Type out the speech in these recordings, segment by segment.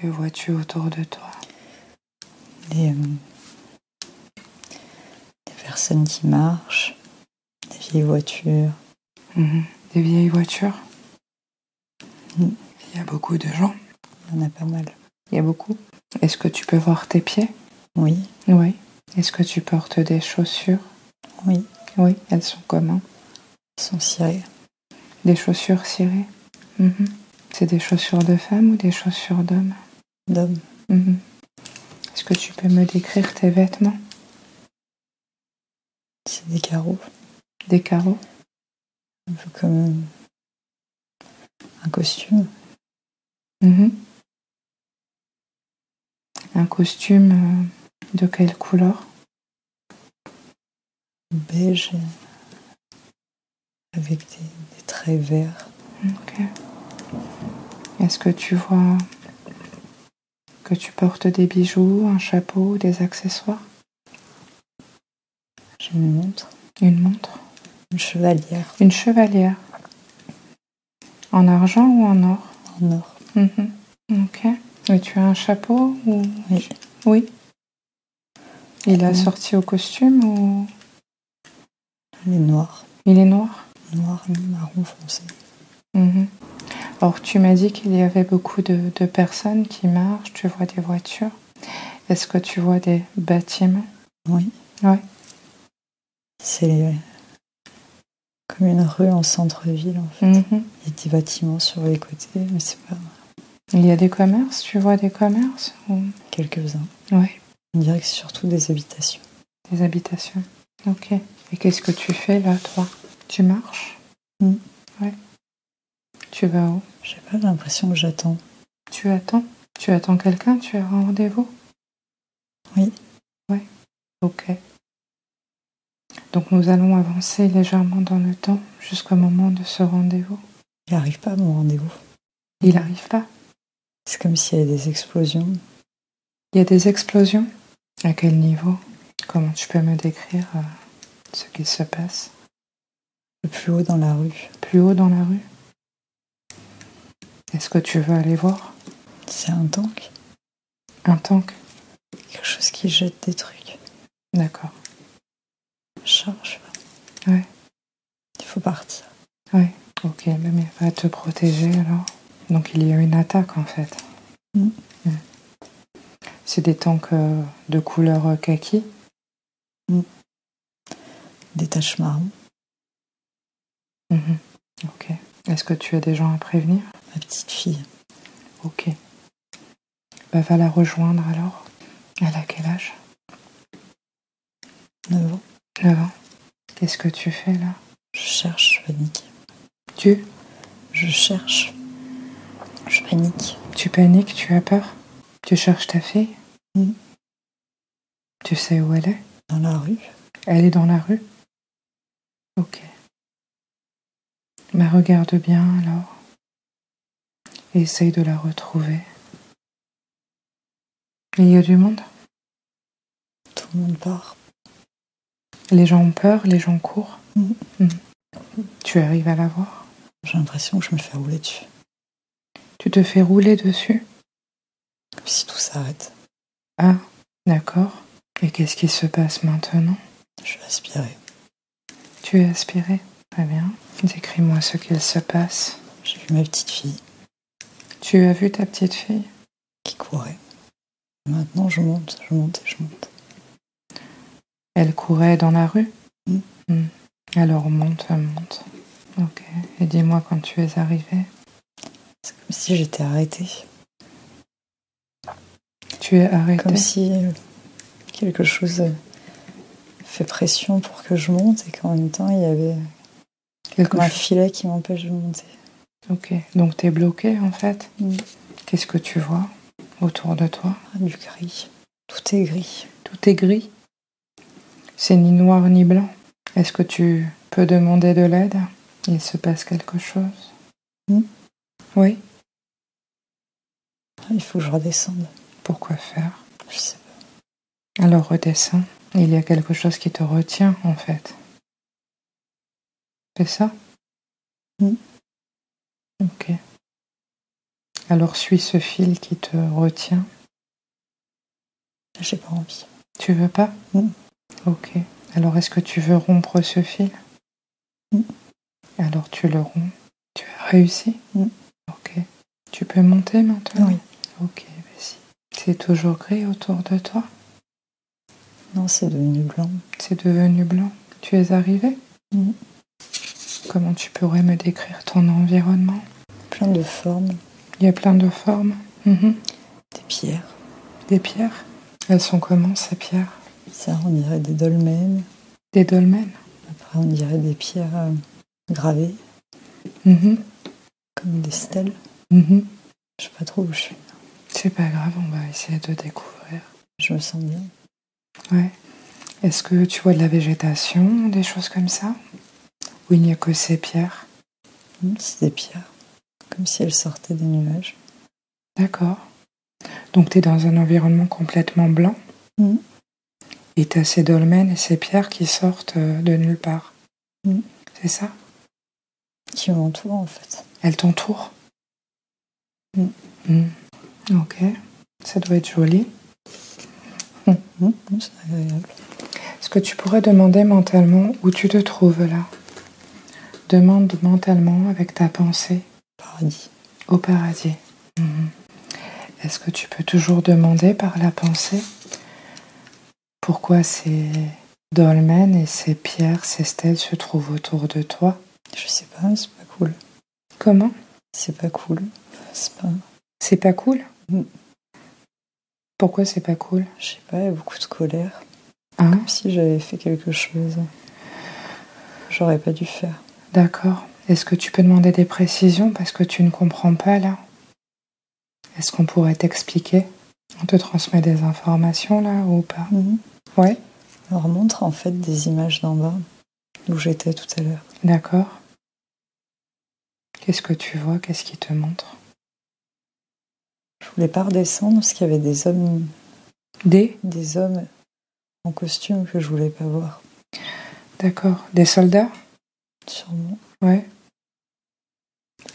Que vois-tu autour de toi? Des personnes qui marchent, des vieilles voitures. Des vieilles voitures? Il y a beaucoup de gens? Il y en a pas mal. Il y a beaucoup? Est-ce que tu peux voir tes pieds? Oui. Oui. Est-ce que tu portes des chaussures? Oui. Oui. Elles sont comment? Elles sont cirées. Des chaussures cirées? C'est des chaussures de femmes ou des chaussures d'hommes? D'hommes. Est-ce que tu peux me décrire tes vêtements? C'est des carreaux. Des carreaux? Un peu comme un costume. Un costume de quelle couleur? Beige avec des traits verts. Ok. Est-ce que tu vois que tu portes des bijoux, un chapeau, des accessoires? J'ai une montre. Une montre? Une chevalière. Une chevalière. En argent ou en or? En or. Ok. Et tu as un chapeau ou... Oui. Oui. Il est assorti au costume ou... Il est noir. Il est noir? Noir, marron foncé. Alors, tu m'as dit qu'il y avait beaucoup de personnes qui marchent, tu vois des voitures. Est-ce que tu vois des bâtiments? Oui. Ouais. C'est comme une rue en centre-ville, en fait. Il y a des bâtiments sur les côtés, mais c'est pas... Il y a des commerces? Tu vois des commerces ou... Quelques-uns. Oui. On dirait que c'est surtout des habitations. Des habitations. Ok. Et qu'est-ce que tu fais là, toi? Tu marches? Ouais. Tu vas où? J'ai pas l'impression que j'attends. Tu attends? Tu attends quelqu'un? Tu as un rendez-vous? Oui. Ouais. Ok. Donc nous allons avancer légèrement dans le temps jusqu'au moment de ce rendez-vous. Il n'arrive pas, mon rendez-vous. Il n'arrive pas? C'est comme s'il y avait des explosions. Il y a des explosions? À quel niveau? Comment tu peux me décrire ce qui se passe? Le plus haut dans la rue. Plus haut dans la rue? Est-ce que tu veux aller voir? C'est un tank. Un tank? Quelque chose qui jette des trucs. D'accord. Charge. Ouais. Il faut partir. Ouais. Ok, mais va te protéger alors. Donc il y a une attaque en fait. C'est des tanks de couleur kaki? Des taches marron. Ok. Est-ce que tu as des gens à prévenir? Ma petite fille. Ok. Bah, va la rejoindre alors. Elle a quel âge? 9 ans. 9 ans. Qu'est-ce que tu fais là? Je cherche, je panique. Je cherche. Je panique. Tu paniques, tu as peur? Tu cherches ta fille? Tu sais où elle est? Dans la rue. Elle est dans la rue? Ok. Mais regarde bien alors. Et essaye de la retrouver. Il y a du monde? Tout le monde part. Les gens ont peur, les gens courent. Tu arrives à la voir? J'ai l'impression que je me fais rouler dessus. Tu te fais rouler dessus? Comme si tout s'arrête. Ah, d'accord. Et qu'est-ce qui se passe maintenant? Je vais aspirer. Tu es aspiré? Très bien. Décris-moi ce qu'il se passe. J'ai vu ma petite fille. Tu as vu ta petite fille? Qui courait. Et maintenant je monte et je monte. Elle courait dans la rue? Alors monte. Ok. Et dis-moi quand tu es arrivé. C'est comme si j'étais arrêtée. Tu es arrêtée? Comme si quelque chose fait pression pour que je monte et qu'en même temps il y avait un filet qui m'empêche de monter. Ok. Donc t'es bloquée en fait? Qu'est-ce que tu vois autour de toi? Du gris. Tout est gris. Tout est gris? C'est ni noir ni blanc. Est-ce que tu peux demander de l'aide? Il se passe quelque chose? Oui? Il faut que je redescende. Pourquoi faire? Je sais pas. Alors redescends. Il y a quelque chose qui te retient en fait. C'est ça? Ok. Alors suis ce fil qui te retient. J'ai pas envie. Tu veux pas? Ok. Alors est-ce que tu veux rompre ce fil? Alors tu le romps. Tu as réussi? Ok. Tu peux monter maintenant? Oui. Ok, vas-y. C'est toujours gris autour de toi? Non, c'est devenu blanc. C'est devenu blanc. Tu es arrivé? Comment tu pourrais me décrire ton environnement? Plein de formes. Il y a plein de formes. Des pierres. Des pierres? Elles sont comment ces pierres? Ça, on dirait des dolmens. Des dolmens? Après, on dirait des pierres gravées. Comme des stèles. Je sais pas trop où je suis. C'est pas grave, on va essayer de découvrir. Je me sens bien. Ouais. Est-ce que tu vois de la végétation, des choses comme ça? Ou il n'y a que ces pierres? C'est des pierres. Comme si elles sortaient des nuages. D'accord. Donc tu es dans un environnement complètement blanc. Et tu as ces dolmens et ces pierres qui sortent de nulle part. C'est ça? Qui m'entourent en fait. Elles t'entourent? Ok. Ça doit être joli. C'est agréable. Est-ce que tu pourrais demander mentalement où tu te trouves là? Demande mentalement avec ta pensée. Paradis. Au paradis. Est-ce que tu peux toujours demander par la pensée pourquoi ces dolmens et ces pierres, ces stèles se trouvent autour de toi? Je sais pas, c'est pas cool. Comment? C'est pas cool. C'est pas cool? Pourquoi c'est pas cool? Je sais pas, il y a beaucoup de colère. Hein? Comme si j'avais fait quelque chose que j'aurais pas dû faire. D'accord. Est-ce que tu peux demander des précisions parce que tu ne comprends pas là? Est-ce qu'on pourrait t'expliquer? On te transmet des informations là ou pas? Ouais. On leur montre en fait des images d'en bas, d'où j'étais tout à l'heure. D'accord. Qu'est-ce que tu vois? Qu'est-ce qui te montre? Je voulais pas redescendre parce qu'il y avait des hommes. Des hommes en costume que je voulais pas voir. D'accord. Des soldats? Sûrement. Ouais.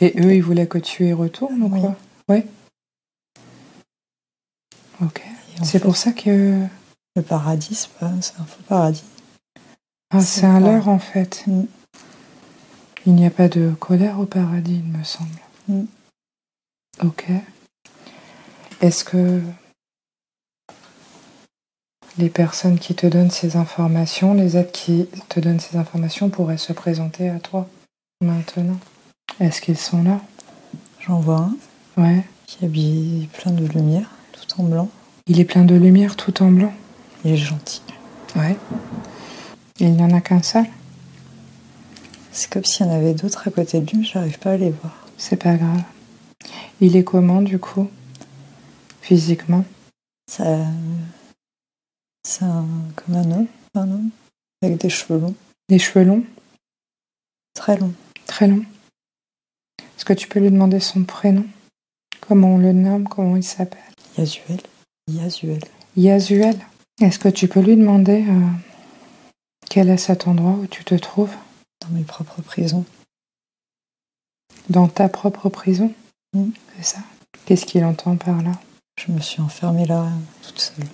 Et eux, ils voulaient que tu y retournes ou quoi? Ouais. Ok. C'est pour ça que... Le paradis, c'est un faux paradis. Ah, c'est un leurre en fait. Il n'y a pas de colère au paradis, il me semble. Ok. Est-ce que les personnes qui te donnent ces informations, les êtres qui te donnent ces informations pourraient se présenter à toi maintenant? Est-ce qu'ils sont là? J'en vois un. Ouais. Qui est habillé plein de lumière, tout en blanc. Il est plein de lumière tout en blanc? Il est gentil. Ouais. Et il n'y en a qu'un seul? C'est comme s'il y en avait d'autres à côté de lui, mais j'arrive pas à les voir. C'est pas grave. Il est comment du coup? Physiquement? C'est comme un homme, avec des cheveux longs. Des cheveux longs? Très longs. Très longs. Est-ce que tu peux lui demander son prénom? Comment on le nomme? Comment il s'appelle? Yazuel. Yazuel. Est-ce que tu peux lui demander quel est cet endroit où tu te trouves? Dans mes propres prisons. Dans ta propre prison? C'est ça. Qu'est-ce qu'il entend par là? Je me suis enfermée là, toute seule.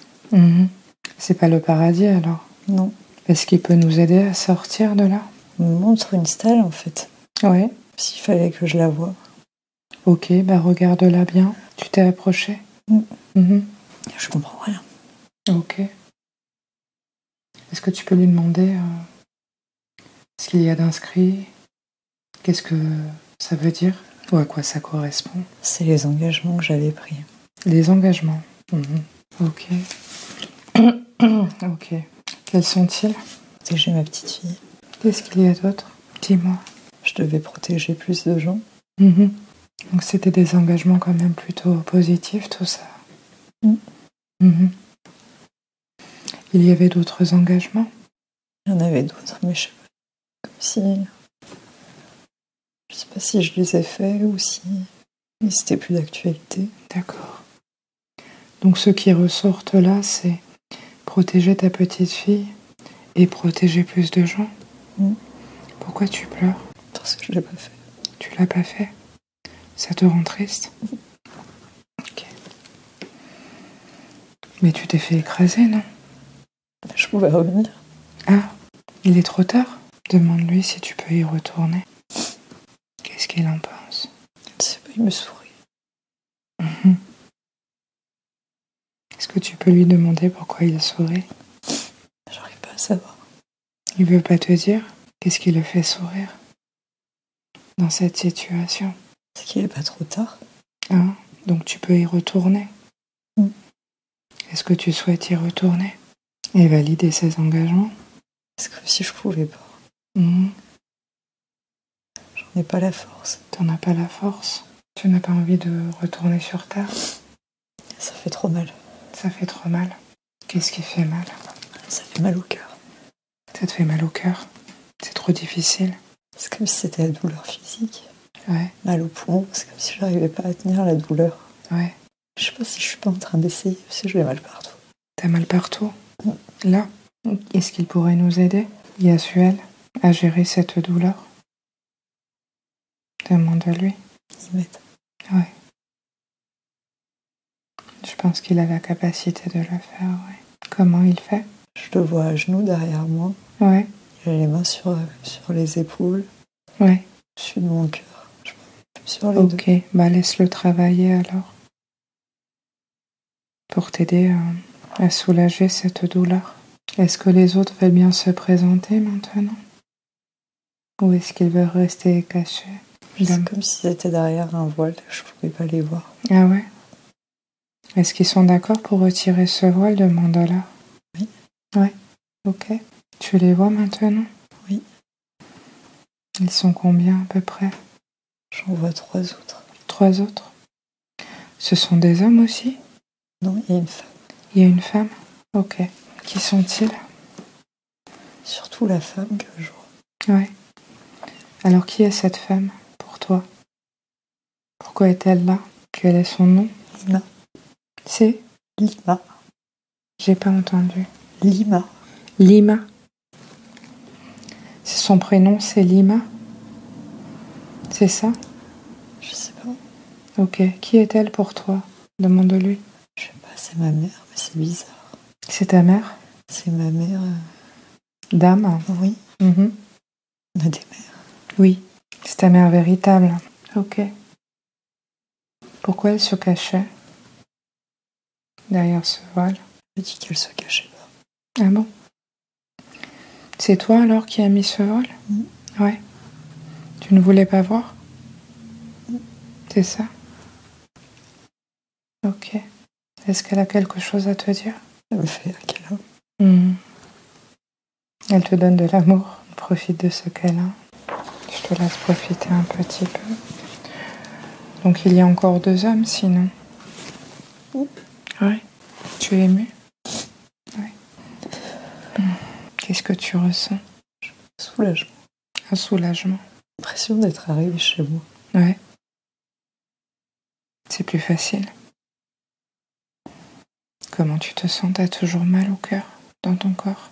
C'est pas le paradis alors? Non. Est-ce qu'il peut nous aider à sortir de là? Il me montre une stèle en fait. Ouais. S'il fallait que je la voie. Ok, bah regarde-la bien. Tu t'es approché? Je comprends rien. Ok. Est-ce que tu peux lui demander ce qu'il y a d'inscrit? Qu'est-ce que ça veut dire? Ou à quoi ça correspond? C'est les engagements que j'avais pris. Les engagements. Ok. Ok. Quels sont-ils? Protéger ma petite fille. Qu'est-ce qu'il y a d'autre? Dis-moi. Je devais protéger plus de gens. Donc c'était des engagements quand même plutôt positifs, tout ça. Il y avait d'autres engagements? Il y en avait d'autres, mais je sais pas. Comme si... Je sais pas si je les ai faits ou si c'était plus d'actualité. D'accord. Donc ce qui ressortent là, c'est protéger ta petite fille et protéger plus de gens. Pourquoi tu pleures? Parce que je l'ai pas fait. Tu l'as pas fait? Ça te rend triste? Mais tu t'es fait écraser, non? Je pouvais revenir. Ah, il est trop tard? Demande-lui si tu peux y retourner. Qu'est-ce qu'il en pense? Je sais pas, il me sourit. Est-ce que tu peux lui demander pourquoi il sourit? J'arrive pas à savoir. Il veut pas te dire? Qu'est-ce qui le fait sourire dans cette situation? C'est qu'il est pas trop tard. Ah, donc tu peux y retourner. Est-ce que tu souhaites y retourner et valider ses engagements? C'est comme si je pouvais pas. J'en ai pas la force. T'en as pas la force? Tu n'as pas envie de retourner sur Terre? Ça fait trop mal. Ça fait trop mal. Qu'est-ce qui fait mal? Ça fait mal au cœur. Ça te fait mal au cœur? C'est trop difficile? C'est comme si c'était la douleur physique. Ouais. Mal au poumon, c'est comme si j'arrivais pas à tenir la douleur. Ouais. Je sais pas si je suis pas en train d'essayer, parce que j'ai mal partout. T'as mal partout? Là? Est-ce qu'il pourrait nous aider, Yasuel, à gérer cette douleur? Demande-lui. Il m'aide. Ouais. Je pense qu'il a la capacité de le faire, ouais. Comment il fait? Je le vois à genoux derrière moi. Ouais. Il a les mains sur les épaules. Ouais. Au-dessus de mon cœur. Sur les deux. Ok, bah laisse-le travailler alors. Pour t'aider à soulager cette douleur. Est-ce que les autres veulent bien se présenter maintenant? Ou est-ce qu'ils veulent rester cachés? C'est comme s'ils étaient derrière un voile, je pouvais pas les voir. Ah ouais? Est-ce qu'ils sont d'accord pour retirer ce voile de Mandala? Oui. Ouais, ok. Tu les vois maintenant? Oui. Ils sont combien à peu près? J'en vois 3 autres. 3 autres? Ce sont des hommes aussi? Non, il y a une femme. Il y a une femme? Ok. Qui sont-ils? Surtout la femme que je vois. Ouais. Alors qui est cette femme pour toi? Pourquoi est-elle là? Quel est son nom? Lima. C'est? Lima. J'ai pas entendu. Lima. Lima. Son prénom c'est Lima? C'est ça? Je sais pas. Ok. Qui est-elle pour toi? Demande-lui. Je sais pas, c'est ma mère, mais c'est bizarre. C'est ta mère? C'est ma mère. Dame? Oui. On a des mères. Oui. C'est ta mère véritable. Ok. Pourquoi elle se cachait derrière ce voile? Elle dit qu'elle se cachait pas. Ah bon? C'est toi alors qui as mis ce voile? Ouais. Tu ne voulais pas voir? C'est ça? Ok. Est-ce qu'elle a quelque chose à te dire? Elle me fait un câlin. Elle te donne de l'amour. Profite de ce câlin. Je te laisse profiter un petit peu. Donc il y a encore 2 hommes sinon? Ouais. Tu es émue? Ouais. Qu'est-ce que tu ressens? Soulagement. Un soulagement. L'impression d'être arrivée chez moi. Ouais. C'est plus facile. Comment tu te sens? T'as toujours mal au cœur, dans ton corps?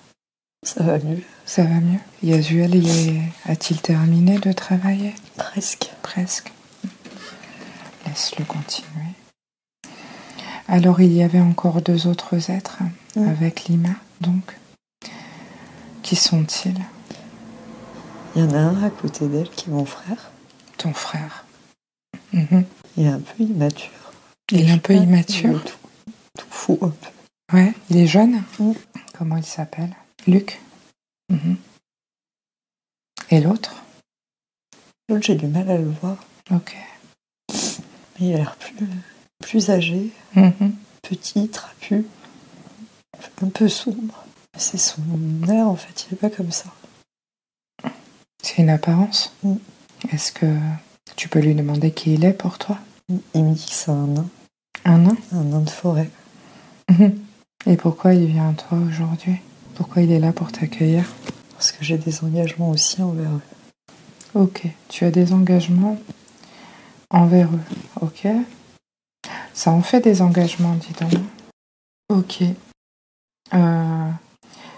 Ça va mieux. Ça va mieux. Yasuel a-t-il terminé de travailler? Presque. Presque. Laisse-le continuer. Alors il y avait encore 2 autres êtres avec Lima, donc. Qui sont-ils? Il y en a un à côté d'elle qui est mon frère. Ton frère. Il est un peu immature. Il est un peu immature? Il est tout fou un peu. Ouais, il est jeune? Comment il s'appelle? Luc? Et l'autre? L'autre, j'ai du mal à le voir. Ok. Mais il a l'air plus âgé, petit, trapu, un peu sombre. C'est son air en fait, il est pas comme ça. C'est une apparence? Est-ce que tu peux lui demander qui il est pour toi? Il me dit que c'est un nain. Un nain? Un nain de forêt. Et pourquoi il vient à toi aujourd'hui? Pourquoi il est là pour t'accueillir? Parce que j'ai des engagements aussi envers eux. Ok, tu as des engagements envers eux, ok? Ça en fait des engagements, dis donc. Ok.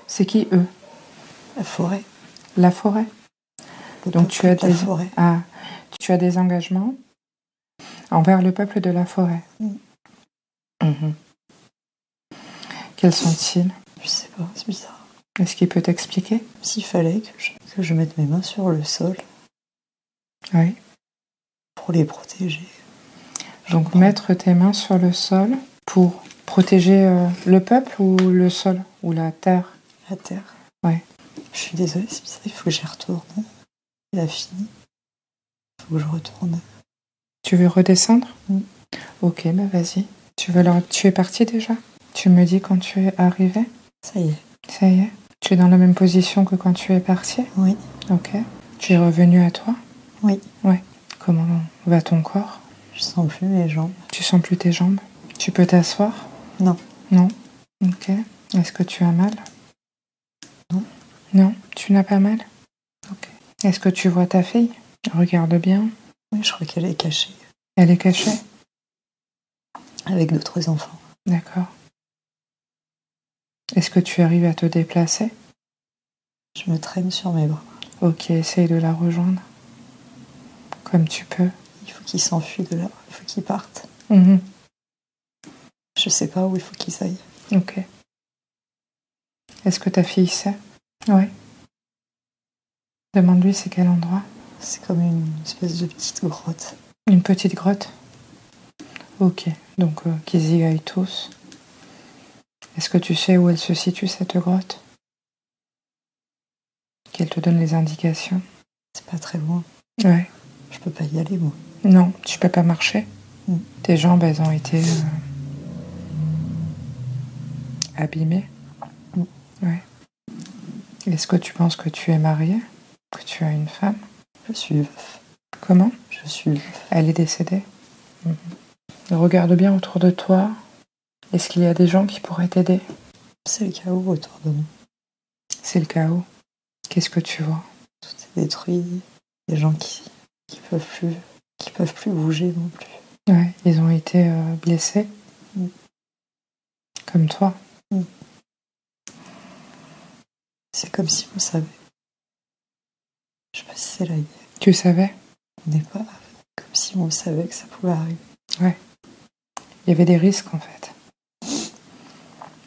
C'est qui eux? La forêt. La forêt? Donc tu as la forêt. Ah, tu as des engagements envers le peuple de la forêt. Quels sont-ils? Je sais pas, c'est bizarre. Est-ce qu'il peut t'expliquer? S'il fallait que je mette mes mains sur le sol. Oui. Pour les protéger. Donc mettre tes mains sur le sol pour protéger le peuple ou le sol ou la terre? La terre. Ouais. Je suis désolée, c'est bizarre, il faut que j'y retourne. Il a fini. Il faut que je retourne. Tu veux redescendre? Ok, bah vas-y. Tu es parti déjà? Tu me dis quand tu es arrivé? Ça y est. Ça y est. Tu es dans la même position que quand tu es parti? Oui. Ok. Tu es revenu à toi? Oui. Ouais. Comment va ton corps? Je sens plus mes jambes. Tu sens plus tes jambes? Tu peux t'asseoir? Non. Non. Ok. Est-ce que tu as mal? Non. Non, tu n'as pas mal? Ok. Est-ce que tu vois ta fille? Regarde bien. Oui, je crois qu'elle est cachée. Elle est cachée? Avec d'autres enfants. D'accord. Est-ce que tu arrives à te déplacer? Je me traîne sur mes bras. Ok, essaye de la rejoindre. Comme tu peux. Il faut qu'il s'enfuit de là. Il faut qu'il parte. Mhm. Je sais pas où il faut qu'ils aillent. Ok. Est-ce que ta fille sait? Oui. Demande-lui c'est quel endroit. C'est comme une espèce de petite grotte. Une petite grotte? Ok, donc qu'ils y aillent tous. Est-ce que tu sais où elle se situe, cette grotte? Qu'elle te donne les indications? C'est pas très loin. Ouais. Je peux pas y aller, moi. Non, tu peux pas marcher. Tes jambes, elles ont été abîmées. Ouais. Est-ce que tu penses que tu es marié? Que tu as une femme? Je suis veuf. Comment? Je suis veuf. Elle est décédée? Regarde bien autour de toi. Est-ce qu'il y a des gens qui pourraient t'aider? C'est le chaos autour de nous. C'est le chaos. Qu'est-ce que tu vois? Tout est détruit. Des gens qui peuvent plus bouger non plus. Ouais, ils ont été blessés. Comme toi. C'est comme si on savait. Je sais pas si c'est la guerre. Tu savais? On n'est pas comme si on savait que ça pouvait arriver. Ouais. Il y avait des risques en fait.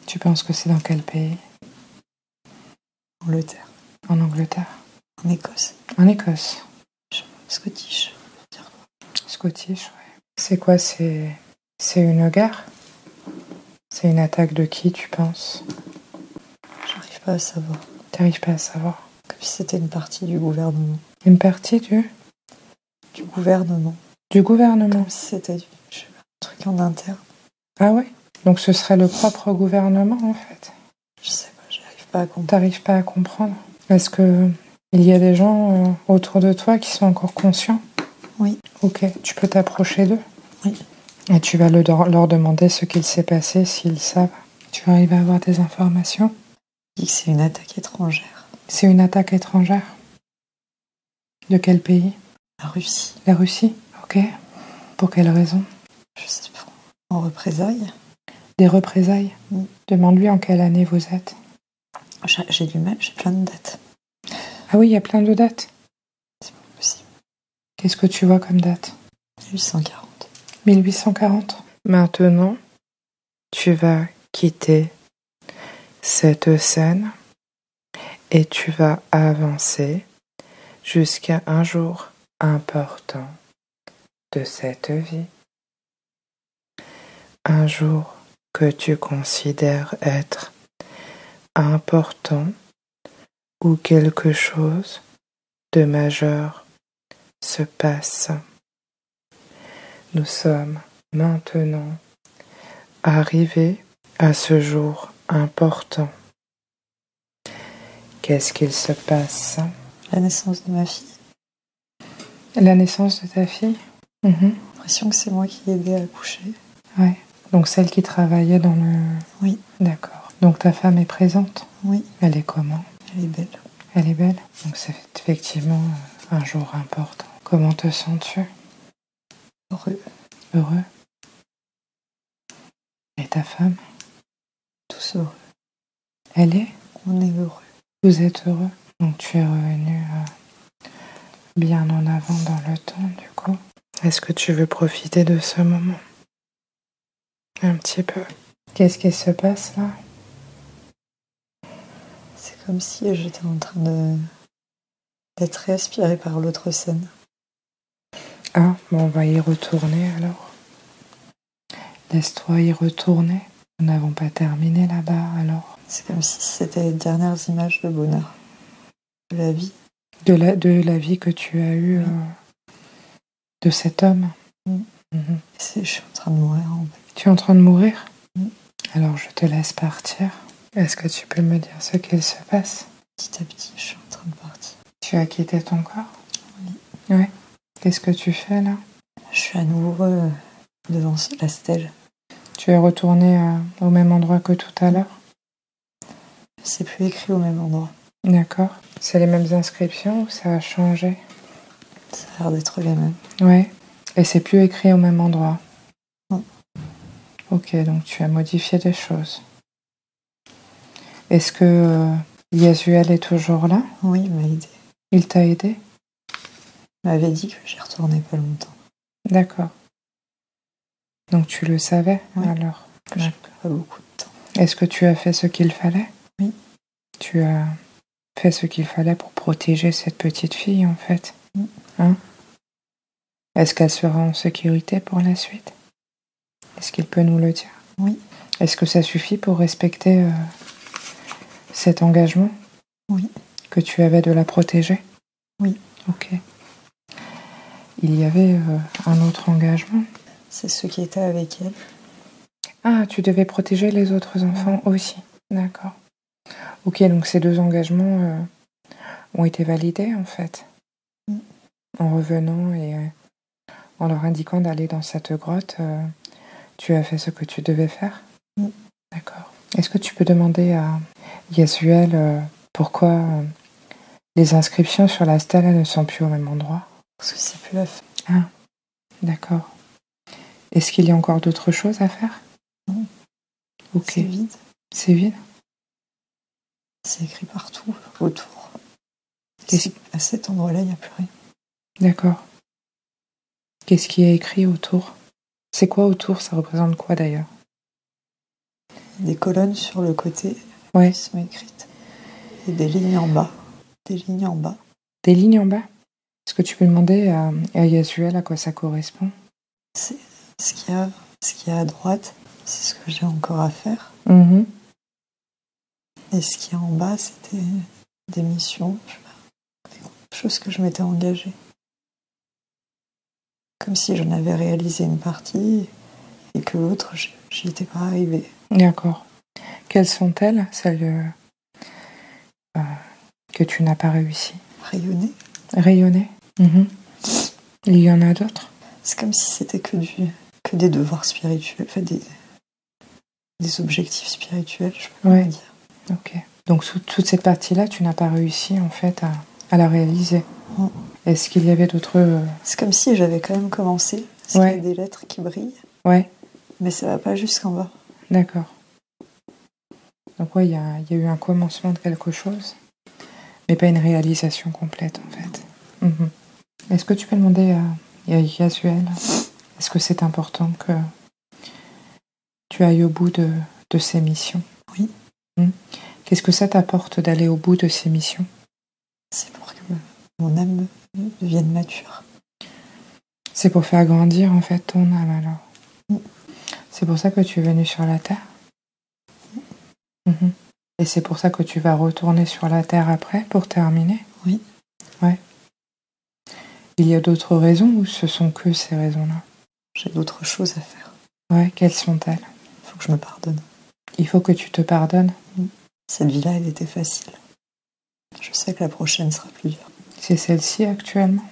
Tu penses que c'est dans quel pays? Angleterre. En Angleterre? En Écosse. En Écosse? Scottish. Scottish, ouais. C'est quoi? C'est une guerre? C'est une attaque de qui, tu penses? J'arrive pas à savoir. T'arrives pas à savoir? Comme si c'était une partie du gouvernement. Une partie du gouvernement. Du gouvernement? Comme si c'était un truc en interne. Ah ouais? Donc ce serait le propre gouvernement en fait? Je sais pas, j'arrive pas à comprendre. T'arrives pas à comprendre? Est-ce que il y a des gens autour de toi qui sont encore conscients? Oui. Ok, tu peux t'approcher d'eux? Oui. Et tu vas leur demander ce qu'il s'est passé, s'ils savent. Tu arrives à avoir des informations? Il dit que c'est une attaque étrangère. C'est une attaque étrangère? De quel pays? La Russie. La Russie? Ok. Pour quelle raison? Je sais pas. En représailles. Des représailles? Demande-lui en quelle année vous êtes. J'ai du mal, j'ai plein de dates. Ah oui, il y a plein de dates. C'est pas possible. Qu'est-ce que tu vois comme date? 1840. 1840. Maintenant, tu vas quitter cette scène et tu vas avancer jusqu'à un jour important de cette vie. Un jour que tu considères être important où quelque chose de majeur se passe. Nous sommes maintenant arrivés à ce jour important. Qu'est-ce qu'il se passe? La naissance de ma fille. La naissance de ta fille? J'ai l'impression que c'est moi qui ai aidé à accoucher. Ouais. Donc celle qui travaillait dans le... Oui. D'accord. Donc ta femme est présente? Oui. Elle est comment? Elle est belle. Elle est belle? Donc c'est effectivement un jour important. Comment te sens-tu? Heureux. Heureux? Et ta femme? Tous heureux. Elle est? On est heureux. Vous êtes heureux? Donc tu es revenu bien en avant dans le temps du coup. Est-ce que tu veux profiter de ce moment? Un petit peu. Qu'est-ce qui se passe là? Comme si j'étais en train d'être réaspirée par l'autre scène. Ah, bon, on va y retourner alors. Laisse-toi y retourner. Nous n'avons pas terminé là-bas alors. C'est comme si c'était les dernières images de bonheur. De la vie. De la vie que tu as eue de cet homme. Je suis en train de mourir en fait. Tu es en train de mourir? Alors je te laisse partir. Est-ce que tu peux me dire ce qu'il se passe? Petit à petit, je suis en train de partir. Tu as quitté ton corps? Oui. Ouais. Qu'est-ce que tu fais là? Je suis à nouveau devant la stèle. Tu es retourné au même endroit que tout à l'heure? C'est plus écrit au même endroit. D'accord. C'est les mêmes inscriptions ou ça a changé? Ça a l'air d'être les mêmes. Ouais. Et c'est plus écrit au même endroit? Non. Ok, donc tu as modifié des choses. Est-ce que Yasuel est toujours là? Oui, il m'a aidé. Il t'a aidé? Il m'avait dit que j'y retournais pas longtemps. D'accord. Donc tu le savais alors? Que je pas beaucoup de temps. Est-ce que tu as fait ce qu'il fallait? Oui. Tu as fait ce qu'il fallait pour protéger cette petite fille en fait? Hein? Est-ce qu'elle sera en sécurité pour la suite? Est-ce qu'il peut nous le dire? Oui. Est-ce que ça suffit pour respecter cet engagement? Oui. Que tu avais de la protéger? Oui. Ok. Il y avait un autre engagement? C'est ceux qui étaient avec elle. Ah, tu devais protéger les autres enfants aussi. D'accord. Ok, donc ces deux engagements ont été validés en fait. En revenant et en leur indiquant d'aller dans cette grotte, tu as fait ce que tu devais faire? D'accord. Est-ce que tu peux demander à Yasuel pourquoi les inscriptions sur la stèle ne sont plus au même endroit? Parce que c'est plus la fin. Ah, d'accord. Est-ce qu'il y a encore d'autres choses à faire? Non. Ok. C'est vide. C'est vide? C'est écrit partout, autour. À cet endroit-là, il n'y a plus rien. D'accord. Qu'est-ce qui est écrit autour? C'est quoi autour? Ça représente quoi d'ailleurs? Des colonnes sur le côté qui sont écrites. Et des lignes en bas. Des lignes en bas. Des lignes en bas? Est-ce que tu peux demander à Yasuel à quoi ça correspond? C'est ce qu'il y a à droite, c'est ce que j'ai encore à faire. Et ce qu'il y a en bas, c'était des missions, des choses que je m'étais engagée. Comme si j'en avais réalisé une partie et que l'autre, j'y étais pas arrivée. D'accord. Quelles sont-elles, celles que tu n'as pas réussi? Rayonner. Rayonner. Il y en a d'autres? C'est comme si c'était que des devoirs spirituels, enfin des objectifs spirituels, je peux pas dire. Ok. Donc toute cette partie-là, tu n'as pas réussi en fait à la réaliser. Est-ce qu'il y avait d'autres... C'est comme si j'avais quand même commencé. Parce qu'il y a des lettres qui brillent. Ouais. Mais ça va pas jusqu'en bas. D'accord. Donc il y a eu un commencement de quelque chose, mais pas une réalisation complète en fait. Est-ce que tu peux demander à Yasuel, est-ce que c'est important que tu ailles au bout de ces missions? Oui. Qu'est-ce que ça t'apporte d'aller au bout de ces missions? C'est pour que mon âme devienne mature. C'est pour faire grandir en fait ton âme alors. C'est pour ça que tu es venu sur la Terre? Et c'est pour ça que tu vas retourner sur la Terre après pour terminer? Oui. Ouais. Il y a d'autres raisons ou ce sont que ces raisons-là? J'ai d'autres choses à faire. Ouais, quelles sont-elles? Il faut que je me pardonne. Il faut que tu te pardonnes? Cette vie-là, elle était facile. Je sais que la prochaine sera plus dure. C'est celle-ci actuellement?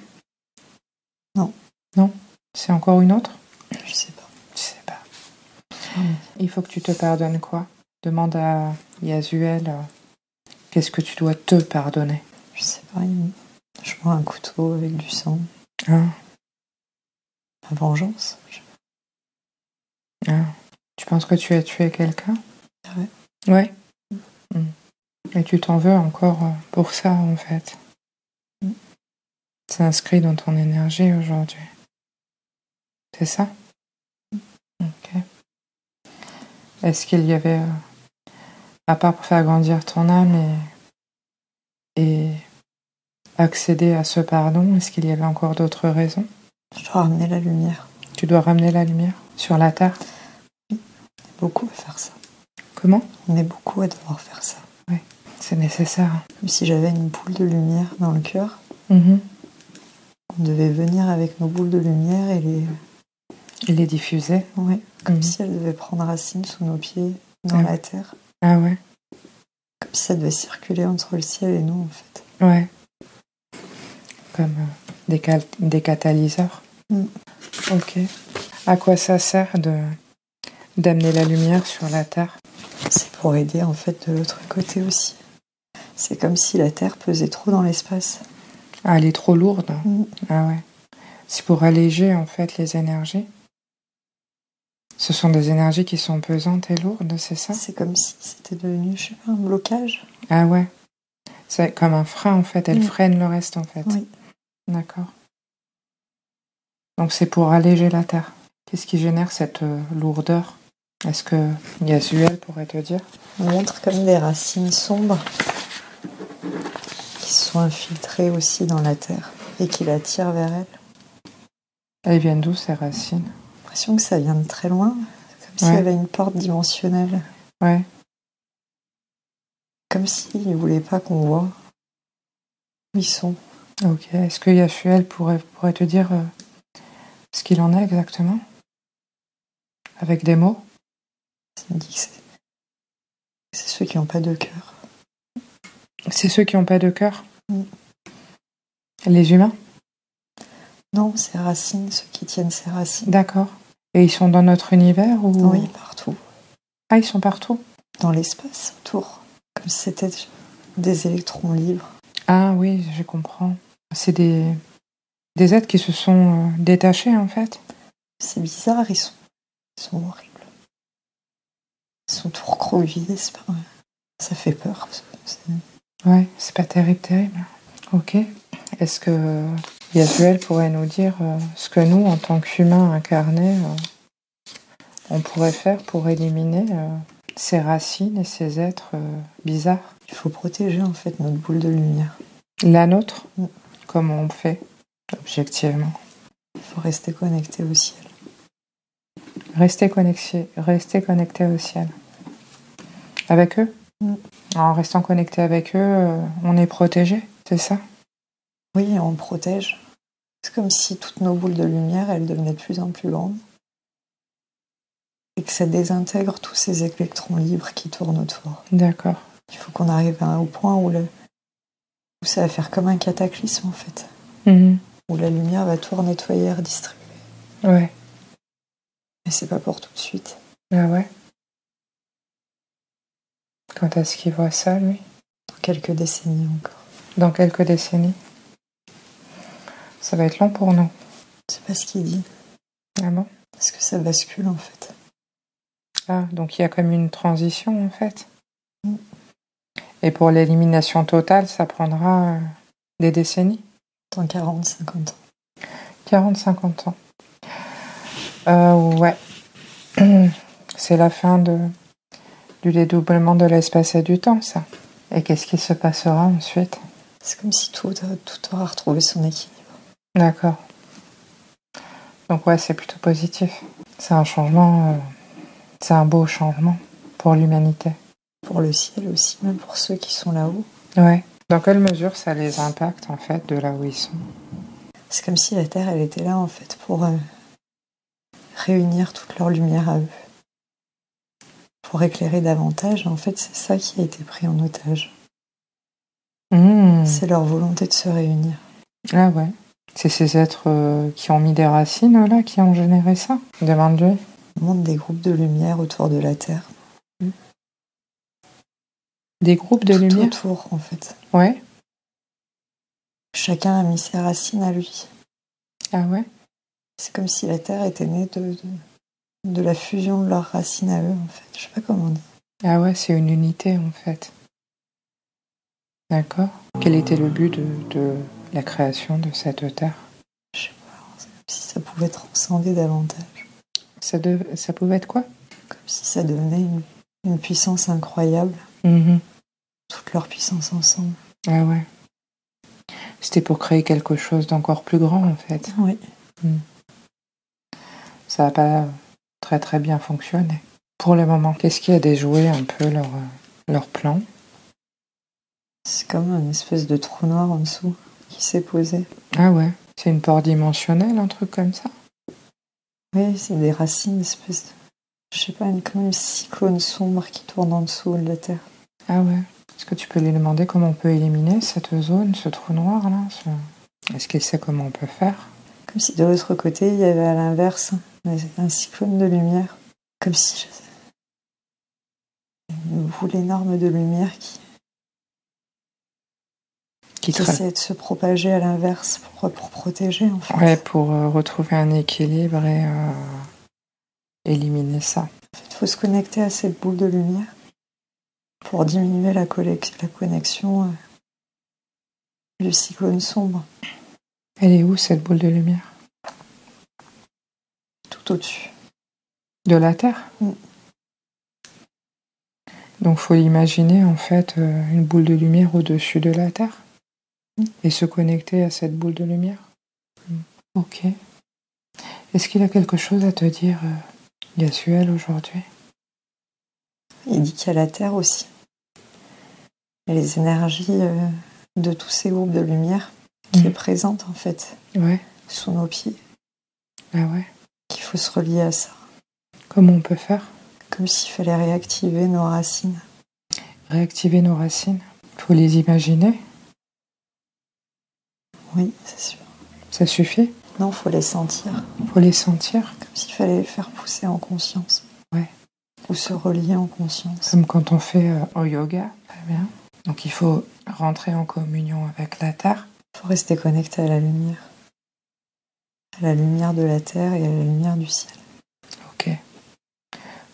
Non. Non? C'est encore une autre? Je sais pas. Je sais pas. Il faut que tu te pardonnes quoi? Demande à Yasuel qu'est-ce que tu dois te pardonner? Je sais pas. Je prends un couteau avec du sang. Ah. La vengeance. Ah. Tu penses que tu as tué quelqu'un? Ouais. Ouais. Et tu t'en veux encore pour ça en fait. C'est inscrit dans ton énergie aujourd'hui. C'est ça? Ok. Est-ce qu'il y avait, à part pour faire grandir ton âme Et accéder à ce pardon, est-ce qu'il y avait encore d'autres raisons? Je dois ramener la lumière. Tu dois ramener la lumière sur la terre? Oui, on est beaucoup à faire ça. Comment? On est beaucoup à devoir faire ça. Oui, c'est nécessaire. Comme si j'avais une boule de lumière dans le cœur. On devait venir avec nos boules de lumière et les diffuser. Oui, comme si elles devaient prendre racine sous nos pieds, dans la terre. Ah ouais. Comme si ça devait circuler entre le ciel et nous, en fait. Ouais. Comme des catalyseurs. Ok. À quoi ça sert d'amener la lumière sur la terre? C'est pour aider, en fait, de l'autre côté aussi. C'est comme si la terre pesait trop dans l'espace. Ah, elle est trop lourde. Ah ouais. C'est pour alléger, en fait, les énergies. Ce sont des énergies qui sont pesantes et lourdes, c'est ça? C'est comme si c'était devenu, je sais pas, un blocage. Ah ouais. C'est comme un frein, en fait. Elle freine le reste, en fait. Oui. D'accord. Donc c'est pour alléger la terre. Qu'est-ce qui génère cette lourdeur? Est-ce que Yasuel pourrait te dire? On montre comme des racines sombres qui sont infiltrées aussi dans la terre et qui l'attirent vers elle. Elles viennent d'où, ces racines? J'ai l'impression que ça vient de très loin, comme s'il y avait une porte dimensionnelle. Ouais. Comme s'ils ne voulaient pas qu'on voit où ils sont. Ok. Est-ce que Yasuel pourrait te dire ce qu'il en est exactement? Avec des mots? Ça me dit que c'est ceux qui n'ont pas de cœur. C'est ceux qui n'ont pas de cœur? Les humains? Non, ces racines, ceux qui tiennent ces racines. D'accord. Et ils sont dans notre univers ou... Oui, partout. Ah, ils sont partout? Dans l'espace, autour. Comme si c'était des électrons libres. Ah oui, je comprends. C'est des êtres qui se sont détachés, en fait? C'est bizarre, ils sont horribles. Ils sont tout recroquevillés, ça fait peur. Ouais, c'est pas terrible. Ok. Est-ce que Yasuel pourrait nous dire ce que nous, en tant qu'humains incarnés, on pourrait faire pour éliminer ces racines et ces êtres bizarres? Il faut protéger en fait notre boule de lumière. La nôtre? Comment on fait, objectivement? Il faut rester connecté au ciel. Rester connecté au ciel. Avec eux? En restant connecté avec eux, on est protégé, c'est ça? Oui, on protège. C'est comme si toutes nos boules de lumière, elles devenaient de plus en plus grandes. Et que ça désintègre tous ces électrons libres qui tournent autour. D'accord. Il faut qu'on arrive au point où ça va faire comme un cataclysme en fait. Où la lumière va tout nettoyer et redistribuer. Ouais. Mais c'est pas pour tout de suite. Ah ouais? Quand est-ce qu'il voit ça, lui? Dans quelques décennies encore. Dans quelques décennies? Ça va être long pour nous. C'est pas ce qu'il dit. Ah bon? Parce que ça bascule en fait. Ah, donc il y a comme une transition en fait. Et pour l'élimination totale, ça prendra des décennies? Dans 40-50 ans. 40-50 ans. Ouais. C'est la fin du dédoublement de l'espace et du temps, ça. Et qu'est-ce qui se passera ensuite? C'est comme si tout aura retrouvé son équilibre. D'accord. Donc ouais, c'est plutôt positif. C'est un changement, c'est un beau changement pour l'humanité. Pour le ciel aussi, même pour ceux qui sont là-haut. Ouais. Dans quelle mesure ça les impacte en fait de là où ils sont? C'est comme si la Terre, elle était là en fait pour réunir toute leur lumière à eux. Pour éclairer davantage, en fait, c'est ça qui a été pris en otage. C'est leur volonté de se réunir. Ah ouais. C'est ces êtres qui ont mis des racines là, qui ont généré ça? Demande-lui. On monte des groupes de lumière autour de la Terre. Des groupes de lumière? Tout autour, en fait. Ouais. Chacun a mis ses racines à lui. Ah ouais? C'est comme si la Terre était née de la fusion de leurs racines à eux, en fait. Je sais pas comment dire. Ah ouais, c'est une unité, en fait. D'accord. Quel était le but de la création de cette Terre? Je sais pas. C'est comme si ça pouvait transcender davantage. Ça pouvait être quoi? Comme si ça devenait une puissance incroyable. Toute leur puissance ensemble. Ah ouais. C'était pour créer quelque chose d'encore plus grand, en fait. Oui. Ça n'a pas très très bien fonctionné. Pour le moment, qu'est-ce qui a déjoué un peu leur plan? C'est comme une espèce de trou noir en dessous qui s'est posé. Ah ouais. C'est une porte dimensionnelle, un truc comme ça? Oui, c'est des racines, espèce de... Je sais pas, comme une cyclone sombre qui tourne en dessous de la Terre. Ah ouais. Est-ce que tu peux lui demander comment on peut éliminer cette zone, ce trou noir là? Est-ce qu'il sait comment on peut faire? Comme si de l'autre côté, il y avait à l'inverse un cyclone de lumière. Comme si une boule énorme de lumière qui essayait de se propager à l'inverse pour protéger, en fait. Ouais, pour retrouver un équilibre et éliminer ça. En fait, il faut se connecter à cette boule de lumière pour diminuer la connexion du cyclone sombre. Elle est où, cette boule de lumière? Tout au-dessus. De la Terre? Donc, faut l'imaginer, en fait, une boule de lumière au-dessus de la Terre et se connecter à cette boule de lumière. Ok. Est-ce qu'il a quelque chose à te dire, Yasuel, aujourd'hui? Il dit qu'il y a la Terre aussi. Et les énergies de tous ces groupes de lumière qui est présente, en fait, sous nos pieds. Ah ouais. Qu'il faut se relier à ça. Comment on peut faire? Comme s'il fallait réactiver nos racines. Réactiver nos racines? Faut les imaginer? Oui, c'est sûr. Ça suffit? Non, faut les sentir. Faut les sentir? Comme s'il fallait les faire pousser en conscience. Ouais. Ou se relier en conscience. Comme quand on fait au yoga. Très bien. Donc il faut rentrer en communion avec la Terre. Il faut rester connecté à la lumière. À la lumière de la Terre et à la lumière du ciel. Ok.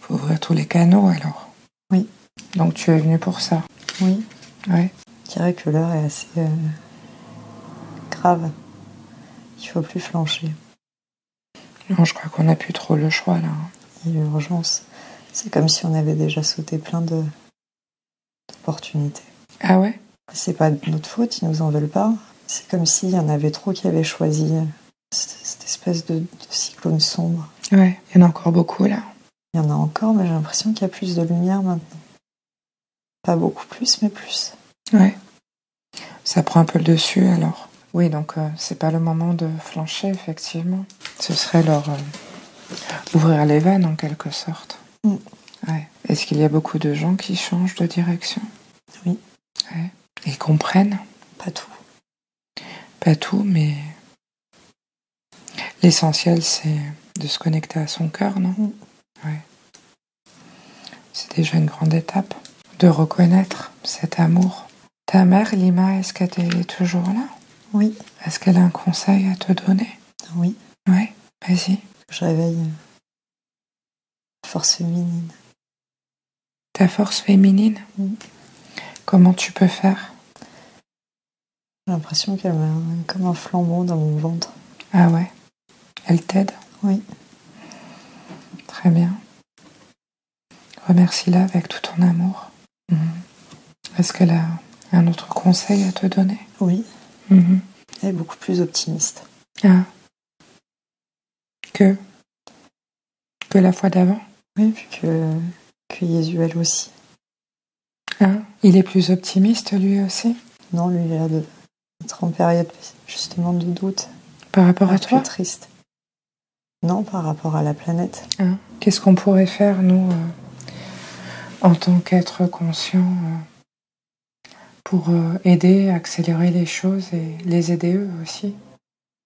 Faut ouvrir tous les canaux alors. Oui. Donc tu es venu pour ça? Oui. Ouais. Je dirais que l'heure est assez grave. Il faut plus flancher. Non, je crois qu'on n'a plus trop le choix là. Il y a l'urgence. C'est comme si on avait déjà sauté plein d'opportunités. Ah ouais? C'est pas de notre faute, ils nous en veulent pas. C'est comme s'il y en avait trop qui avaient choisi cette espèce de cyclone sombre. Ouais, il y en a encore beaucoup là. Il y en a encore, mais j'ai l'impression qu'il y a plus de lumière maintenant. Pas beaucoup plus, mais plus. Ouais. Ça prend un peu le dessus alors. Oui, donc c'est pas le moment de flancher, effectivement. Ce serait leur ouvrir les vannes en quelque sorte. Ouais. Est-ce qu'il y a beaucoup de gens qui changent de direction? Oui. Ouais. Ils comprennent? Pas tout. Pas tout, mais l'essentiel c'est de se connecter à son cœur, non? Ouais. C'est déjà une grande étape de reconnaître cet amour. Ta mère, Lima, est-ce qu'elle est toujours là? Oui. Est-ce qu'elle a un conseil à te donner? Oui. Ouais, vas-y. Je réveille la force féminine. Ta force féminine? Comment tu peux faire? J'ai l'impression qu'elle met comme un flambeau dans mon ventre. Ah ouais? Elle t'aide? Oui. Très bien. Remercie-la avec tout ton amour. Est-ce qu'elle a un autre conseil à te donner? Oui. Elle est beaucoup plus optimiste. Ah. Que la fois d'avant? Oui, puis que Yasuel aussi. Ah. Il est plus optimiste lui aussi? Non, lui, il a l'air d'être en période justement de doute. Par rapport à toi? Plus triste. Non, par rapport à la planète. Ah. Qu'est-ce qu'on pourrait faire, nous, en tant qu'être conscient, pour aider, accélérer les choses et les aider eux aussi,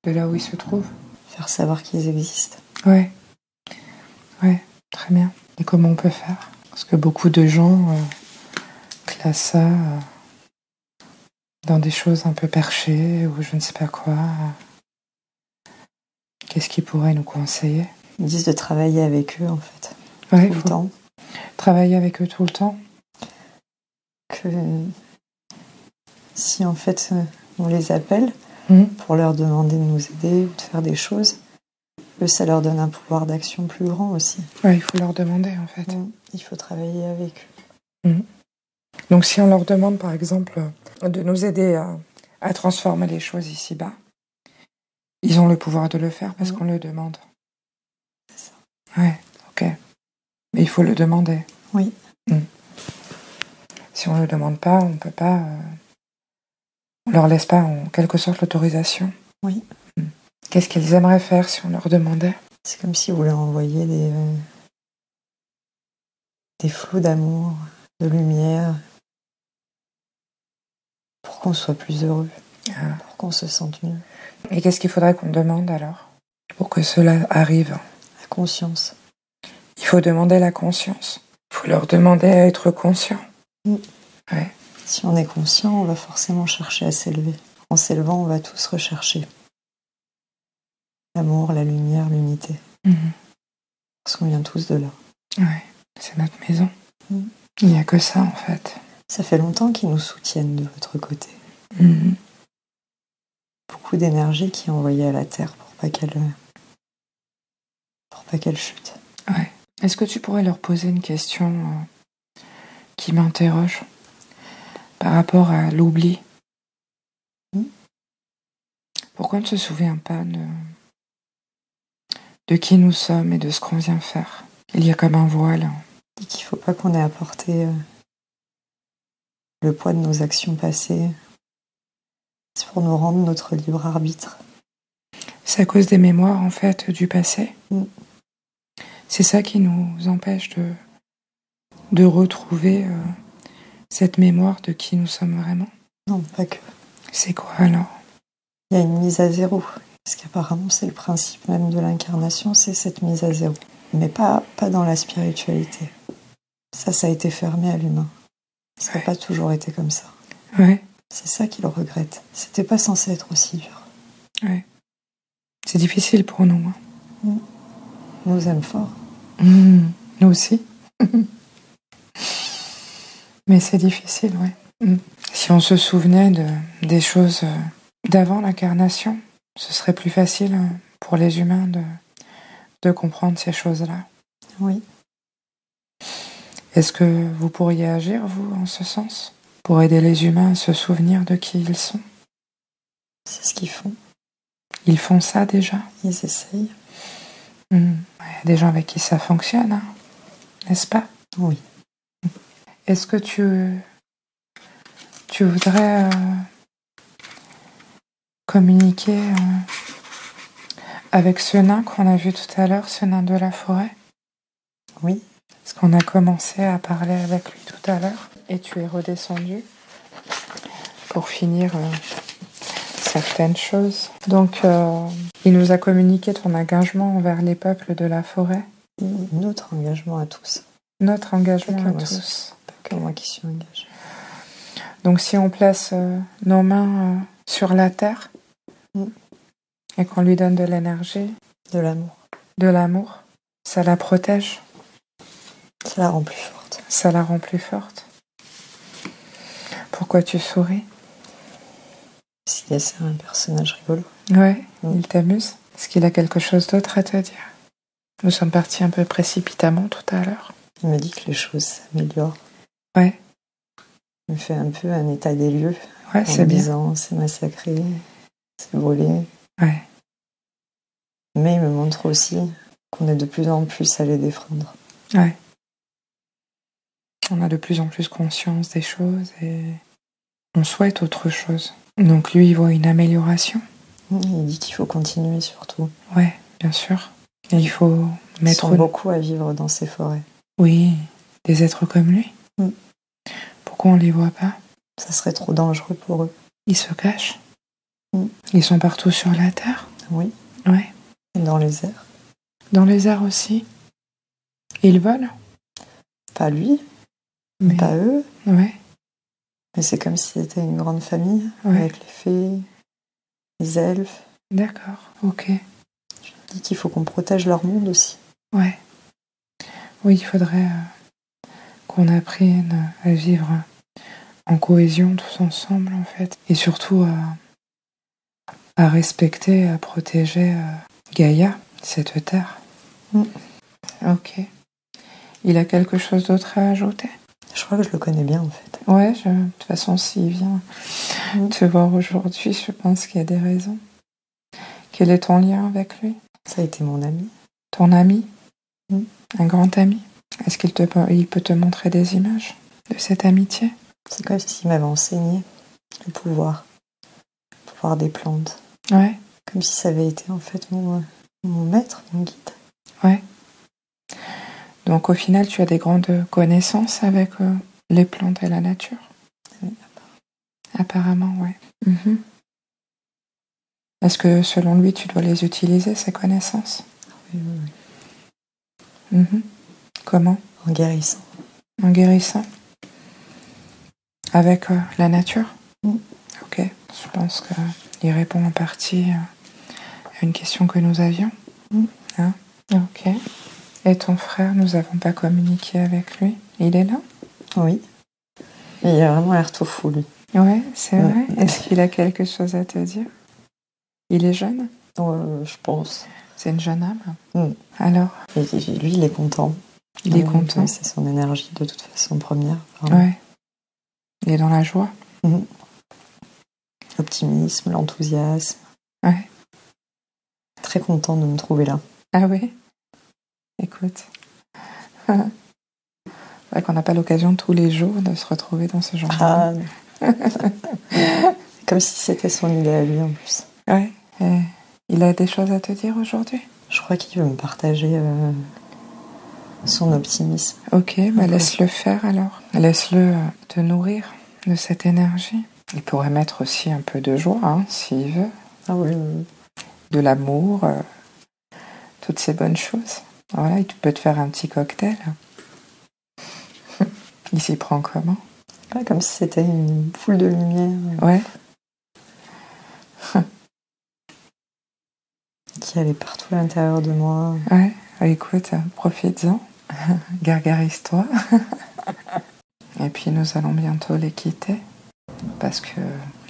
de là où ils se trouvent? Faire savoir qu'ils existent. Ouais. Ouais, très bien. Et comment on peut faire? Parce que beaucoup de gens classent ça dans des choses un peu perchées ou je ne sais pas quoi. Qu'est-ce qu'ils pourraient nous conseiller? Ils disent de travailler avec eux, en fait. Ouais, tout le temps. Travailler avec eux tout le temps? Que si, en fait, on les appelle pour leur demander de nous aider ou de faire des choses, eux, ça leur donne un pouvoir d'action plus grand aussi. Ouais, il faut leur demander, en fait. Il faut travailler avec eux. Donc si on leur demande par exemple de nous aider à transformer les choses ici-bas, ils ont le pouvoir de le faire parce qu'on le demande. C'est ça. Ouais, ok. Mais il faut le demander. Oui. Si on ne le demande pas, on peut pas... on leur laisse pas en quelque sorte l'autorisation. Oui. Qu'est-ce qu'ils aimeraient faire si on leur demandait? C'est comme si vous leur envoyiez des flots d'amour, de lumière, pour qu'on soit plus heureux, pour qu'on se sente mieux. Et qu'est-ce qu'il faudrait qu'on demande alors pour que cela arrive? La conscience. Il faut demander la conscience. Il faut leur demander à être conscient. Ouais. Si on est conscient, on va forcément chercher à s'élever. En s'élevant, on va tous rechercher l'amour, la lumière, l'unité. Parce qu'on vient tous de là. Ouais, c'est notre maison. Il n'y a que ça en fait. Ça fait longtemps qu'ils nous soutiennent de votre côté. Beaucoup d'énergie qui est envoyée à la Terre pour pas qu'elle chute. Ouais. Est-ce que tu pourrais leur poser une question qui m'interroge par rapport à l'oubli? Pourquoi on ne se souvient pas de qui nous sommes et de ce qu'on vient faire? Il y a comme un voile. Et qu'il ne faut pas qu'on ait apporté le poids de nos actions passées. C'est pour nous rendre notre libre arbitre. C'est à cause des mémoires, en fait, du passé. C'est ça qui nous empêche de retrouver cette mémoire de qui nous sommes vraiment. Non, pas que. C'est quoi alors? Il y a une mise à zéro. Parce qu'apparemment, c'est le principe même de l'incarnation, c'est cette mise à zéro. Mais pas dans la spiritualité. Ça a été fermé à l'humain. Ça n'a pas toujours été comme ça. Ouais. C'est ça qu'il regrette. C'était pas censé être aussi dur. Ouais. C'est difficile pour nous. Hein. On nous aime fort. Nous aussi. Mais c'est difficile, ouais. Si on se souvenait des choses d'avant l'incarnation, ce serait plus facile pour les humains de comprendre ces choses-là. Oui. Est-ce que vous pourriez agir, vous, en ce sens, pour aider les humains à se souvenir de qui ils sont? C'est ce qu'ils font. Ils font ça déjà? Ils essayent. Il y a des gens avec qui ça fonctionne, hein, n'est-ce pas? Oui. Est-ce que tu voudrais communiquer avec ce nain qu'on a vu tout à l'heure, ce nain de la forêt? Oui. Parce qu'on a commencé à parler avec lui tout à l'heure et tu es redescendu pour finir certaines choses. Donc, il nous a communiqué ton engagement envers les peuples de la forêt. Et notre engagement à tous. Notre engagement à tous. Pas que moi qui suis engagée. Donc, si on place nos mains sur la terre et qu'on lui donne de l'énergie, de l'amour, ça la protège. Ça la rend plus forte. Ça la rend plus forte. Pourquoi tu souris? Parce que c'est un personnage rigolo. Ouais, il t'amuse. Est-ce qu'il a quelque chose d'autre à te dire? Nous sommes partis un peu précipitamment tout à l'heure. Il me dit que les choses s'améliorent. Ouais. Il me fait un peu un état des lieux. Ouais, c'est bien. En disant, c'est massacré, c'est brûlé. Ouais. Mais il me montre aussi qu'on est de plus en plus à les défendre. Ouais. On a de plus en plus conscience des choses et on souhaite autre chose. Donc lui, il voit une amélioration. Il dit qu'il faut continuer surtout. Ouais, bien sûr. Et il faut mettre... Ils sont beaucoup à vivre dans ces forêts. Oui, des êtres comme lui. Pourquoi on les voit pas? Ça serait trop dangereux pour eux. Ils se cachent. Ils sont partout sur la terre. Oui. Ouais. Et dans les airs. Dans les airs aussi. Ils volent? Pas lui, mais pas eux. Ouais. Mais c'est comme si c'était une grande famille, avec les fées, les elfes. D'accord, ok. Je dis qu'il faut qu'on protège leur monde aussi. Ouais. Oui, il faudrait qu'on apprenne à vivre en cohésion tous ensemble, en fait. Et surtout à respecter, à protéger Gaïa, cette terre. Ok. Il a quelque chose d'autre à ajouter? Je crois que je le connais bien, en fait. Ouais, de toute façon, s'il vient te voir aujourd'hui, je pense qu'il y a des raisons. Quel est ton lien avec lui? Ça a été mon ami. Ton ami? Mm. Un grand ami? Est-ce qu'il peut te montrer des images de cette amitié? C'est comme s'il m'avait enseigné le pouvoir des plantes. Ouais. Comme si ça avait été en fait mon maître, mon guide. Ouais. Donc au final, tu as des grandes connaissances avec les plantes et la nature? Oui. Apparemment, ouais. Mm-hmm. Est-ce que selon lui, tu dois les utiliser, ces connaissances? Oui. Mm-hmm. Comment? En guérissant. En guérissant? Avec la nature? Ok. Je pense qu'il répond en partie à une question que nous avions. Hein? Ok. Et ton frère, nous n'avons pas communiqué avec lui. Il est là? Oui. Mais il a vraiment l'air tout fou, lui. Ouais, c'est vrai. Est-ce qu'il a quelque chose à te dire? Il est jeune? Je pense. C'est une jeune âme? Alors? Et lui, il est content. Il est content? C'est son énergie, de toute façon, première. Ouais. Il est dans la joie? L'optimisme, l'enthousiasme. Ouais. Très content de me trouver là. Ah oui? Écoute. C'est vrai qu'on n'a pas l'occasion tous les jours de se retrouver dans ce genre Comme si c'était son idée à lui, en plus. Ouais. Et il a des choses à te dire aujourd'hui? Je crois qu'il veut me partager son optimisme. Ok, bah laisse-le faire alors. Laisse-le te nourrir de cette énergie. Il pourrait mettre aussi un peu de joie, hein, s'il veut. Ah oui. De l'amour, toutes ces bonnes choses. Voilà, il peut te faire un petit cocktail. Il s'y prend comment? Ouais, comme si c'était une foule de lumière. Ouais. Qui allait partout à l'intérieur de moi. Ouais, écoute, profites-en. Gargarise-toi. Et puis nous allons bientôt les quitter. Parce que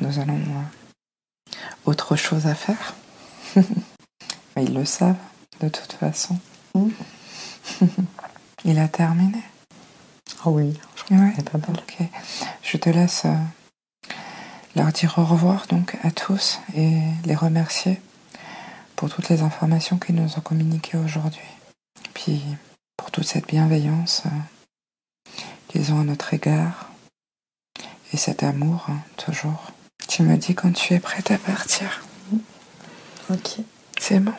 nous allons autre chose à faire. Ils le savent, de toute façon. Il a terminé. Ah oui, je crois que c'est pas mal. Ok. Je te laisse leur dire au revoir donc à tous et les remercier pour toutes les informations qu'ils nous ont communiquées aujourd'hui. Puis pour toute cette bienveillance qu'ils ont à notre égard et cet amour, toujours. Tu me dis quand tu es prête à partir. Ok. C'est bon.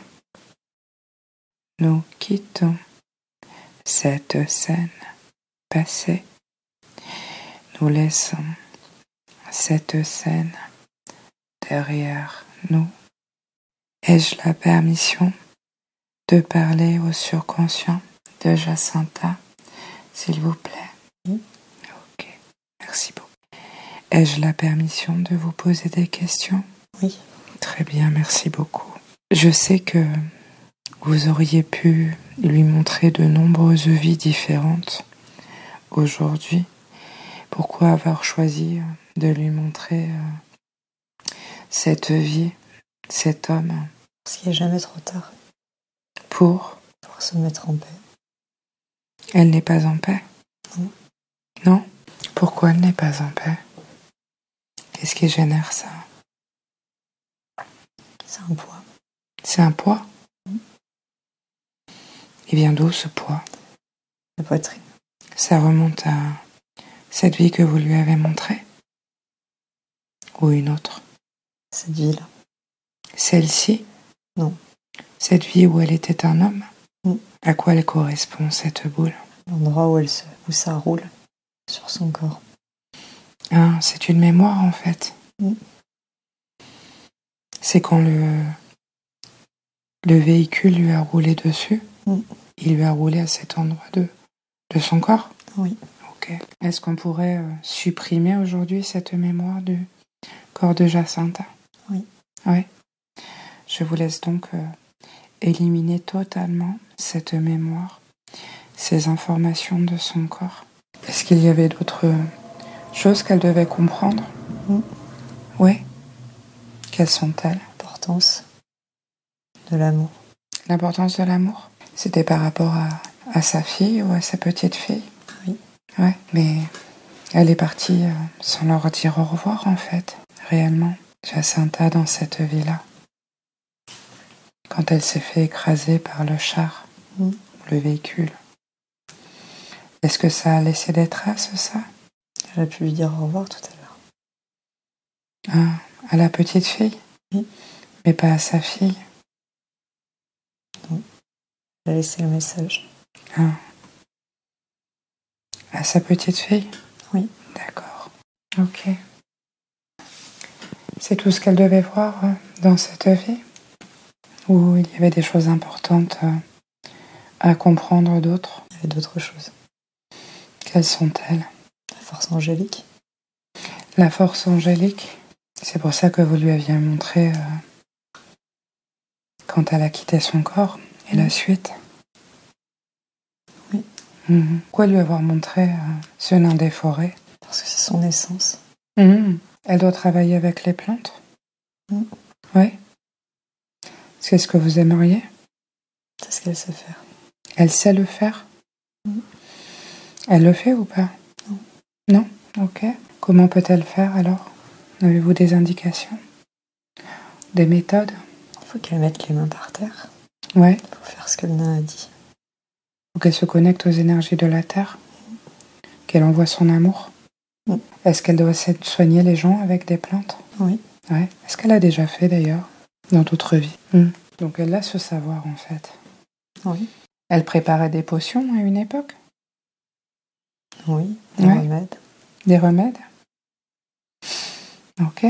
Nous quittons cette scène passée. Nous laissons cette scène derrière nous. Ai-je la permission de parler au surconscient de Jacinta, s'il vous plaît? Ok, merci beaucoup. Ai-je la permission de vous poser des questions? Oui. Très bien, merci beaucoup. Je sais que vous auriez pu lui montrer de nombreuses vies différentes aujourd'hui. Pourquoi avoir choisi de lui montrer cette vie, cet homme? Parce qu'il n'est jamais trop tard. Pour se mettre en paix. Elle n'est pas en paix? Non. Non? Pourquoi elle n'est pas en paix? Qu'est-ce qui génère ça? C'est un poids. C'est un poids? Il vient d'où ce poids? La poitrine. Ça remonte à cette vie que vous lui avez montrée? Ou une autre? Cette vie-là. Celle-ci? Non. Cette vie où elle était un homme? Mm. À quoi elle correspond, cette boule? L'endroit où ça roule sur son corps. Ah, c'est une mémoire en fait. Mm. C'est quand le véhicule lui a roulé dessus, il lui a roulé à cet endroit de son corps? Oui. Ok. Est-ce qu'on pourrait supprimer aujourd'hui cette mémoire du corps de Jacinta? Oui. Oui. Je vous laisse donc éliminer totalement cette mémoire, ces informations de son corps. Est-ce qu'il y avait d'autres choses qu'elle devait comprendre? Oui. Quelles sont-elles? L'importance de l'amour. L'importance de l'amour? C'était par rapport à sa fille ou à sa petite fille? Oui. Ouais, mais Elle est partie sans leur dire au revoir, en fait, réellement. Jacinta dans cette vie-là. Quand elle s'est fait écraser par le char, le véhicule. Est-ce que ça a laissé des traces, ça? Elle a pu lui dire au revoir tout à l'heure. Ah, à la petite fille? Oui. Mais pas à sa fille? Non. Elle a laissé le message. Ah. À sa petite fille? Oui. D'accord. Ok. C'est tout ce qu'elle devait voir dans cette vie? Ou il y avait des choses importantes à comprendre d'autres? Il y avait d'autres choses. Quelles sont-elles? La force angélique. La force angélique? C'est pour ça que vous lui aviez montré quand elle a quitté son corps et la suite? Oui. Pourquoi lui avoir montré ce nain des forêts? Parce que c'est son essence. Elle doit travailler avec les plantes? Oui. C'est ce que vous aimeriez? C'est ce qu'elle sait faire. Elle sait le faire? Elle le fait ou pas? Non? Ok. Comment peut-elle faire alors? Avez-vous des indications? Des méthodes? Il faut qu'elle mette les mains par terre. Ouais. Pour faire ce que le nain a dit. Faut qu'elle se connecte aux énergies de la terre? Qu'elle envoie son amour? Est-ce qu'elle doit soigner les gens avec des plantes? Oui. Ouais. Est-ce qu'elle a déjà fait d'ailleurs dans d'autres vies? Donc elle a ce savoir en fait. Oui. Elle préparait des potions à une époque? Oui. Des remèdes. Des remèdes? Ok.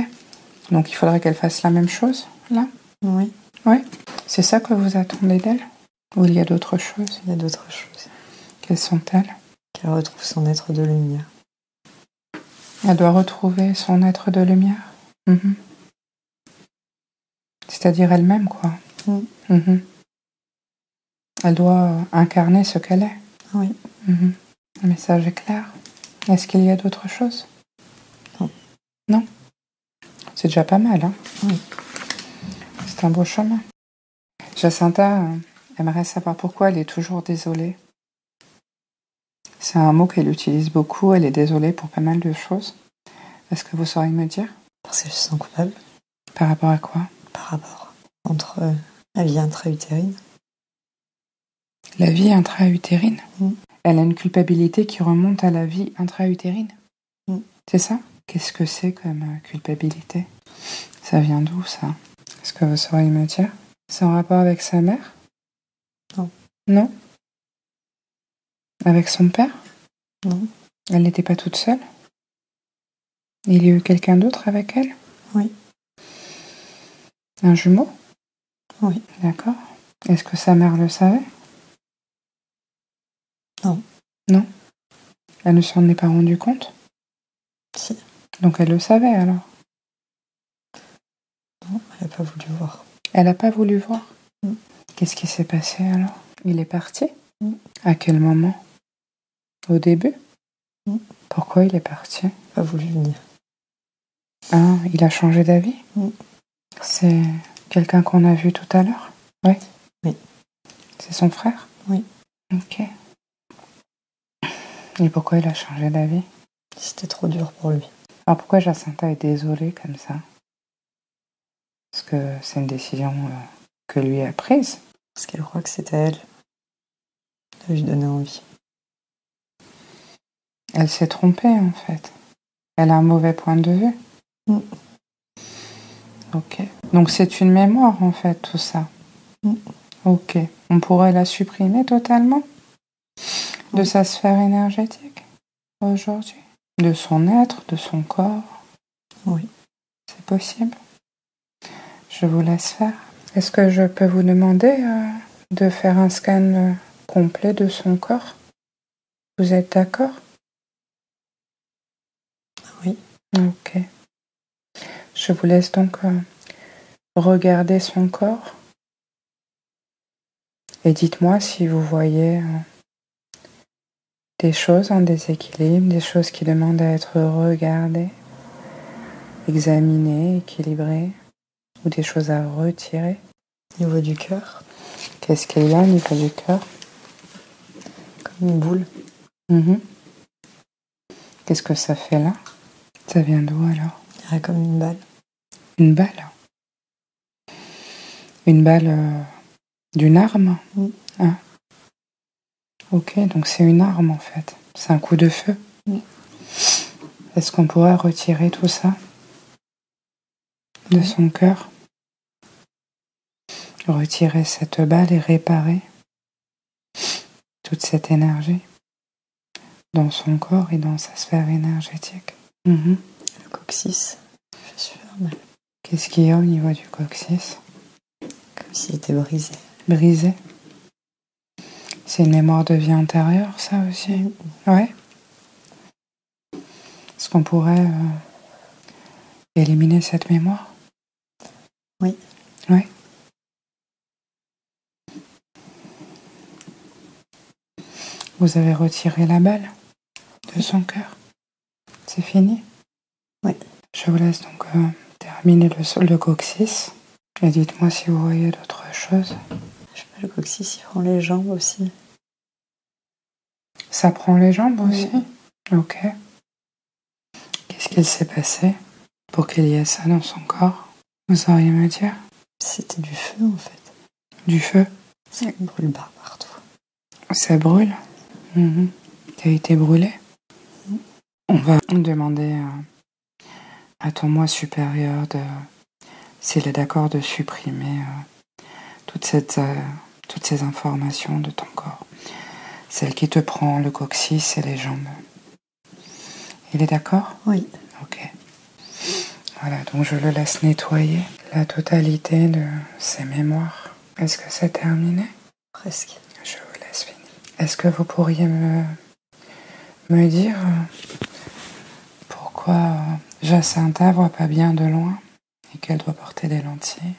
Donc il faudrait qu'elle fasse la même chose là? Oui. Oui. C'est ça que vous attendez d'elle? Ou il y a d'autres choses? Il y a d'autres choses. Quelles sont-elles? Qu'elle retrouve son être de lumière. Elle doit retrouver son être de lumière? C'est-à-dire elle-même, quoi. Elle doit incarner ce qu'elle est. Oui. Le message est clair. Est-ce qu'il y a d'autres choses? Non. Non? C'est déjà pas mal, hein? Oui. C'est un beau chemin. Jacinta aimerait savoir pourquoi elle est toujours désolée. C'est un mot qu'elle utilise beaucoup, elle est désolée pour pas mal de choses. Est-ce que vous sauriez me dire? Parce qu'elle se sent coupable. Par rapport à quoi? Par rapport entre la vie intra-utérine. La vie intra-utérine? Elle a une culpabilité qui remonte à la vie intra-utérine? C'est ça? Qu'est-ce que c'est comme culpabilité? Ça vient d'où, ça? Est-ce que vous sauriez me dire? C'est en rapport avec sa mère? Non. Non? Avec son père? Non. Elle n'était pas toute seule? Il y a eu quelqu'un d'autre avec elle? Oui. Un jumeau? Oui. D'accord. Est-ce que sa mère le savait? Non. Non? Elle ne s'en est pas rendue compte? Si. Donc elle le savait alors? Non, elle n'a pas voulu voir. Elle n'a pas voulu voir? Qu'est-ce qui s'est passé alors? Il est parti? À quel moment? Au début? Pourquoi il est parti? Il n'a pas voulu venir. Ah, il a changé d'avis? C'est quelqu'un qu'on a vu tout à l'heure? Oui. Oui. C'est son frère? Oui. Ok. Et pourquoi il a changé d'avis? C'était trop dur pour lui. Alors pourquoi Jacinta est désolée comme ça? Parce que c'est une décision que lui a prise. Parce qu'elle croit que c'est à elle de lui donner envie. Elle s'est trompée en fait. Elle a un mauvais point de vue. Ok. Donc c'est une mémoire en fait tout ça. Ok. On pourrait la supprimer totalement de sa sphère énergétique aujourd'hui? De son être, de son corps? Oui. C'est possible? Je vous laisse faire. Est-ce que je peux vous demander de faire un scan complet de son corps? Vous êtes d'accord? Oui. Ok. Je vous laisse donc regarder son corps. Et dites-moi si vous voyez des choses en déséquilibre, des choses qui demandent à être regardées, examinées, équilibrées, ou des choses à retirer. Au niveau du cœur. Qu'est-ce qu'il y a au niveau du cœur? Comme une boule. Qu'est-ce que ça fait là? Ça vient d'où alors? Il y a comme une balle. Une balle? Une balle d'une arme? Oui. Ah. Ok, donc c'est une arme en fait. C'est un coup de feu. Oui. Est-ce qu'on pourrait retirer tout ça de son cœur? Retirer cette balle et réparer toute cette énergie dans son corps et dans sa sphère énergétique. Le coccyx fait super mal. Qu'est-ce qu'il y a au niveau du coccyx? Comme s'il était brisé. Brisé? C'est une mémoire de vie antérieure, ça aussi? Ouais. Est-ce qu'on pourrait éliminer cette mémoire? Oui. Oui. Vous avez retiré la balle de son cœur? C'est fini? Oui. Je vous laisse donc terminer le coccyx. Et dites-moi si vous voyez d'autres choses. Je sais pas, le coccyx, il prend les jambes aussi. Ça prend les jambes aussi? Ok. Qu'est-ce qu'il s'est passé pour qu'il y ait ça dans son corps? Vous sauriez me dire? C'était du feu en fait. Du feu? Ça brûle partout. Ça brûle? T'as été brûlé? On va demander à ton moi supérieur s'il est d'accord de supprimer toutes ces informations de ton corps. Celle qui te prend le coccyx et les jambes. Il est d'accord? Oui. Ok. Voilà, donc je le laisse nettoyer la totalité de ses mémoires. Est-ce que c'est terminé? Presque. Je vous laisse finir. Est-ce que vous pourriez me dire pourquoi Jacinta voit pas bien de loin et qu'elle doit porter des lentilles?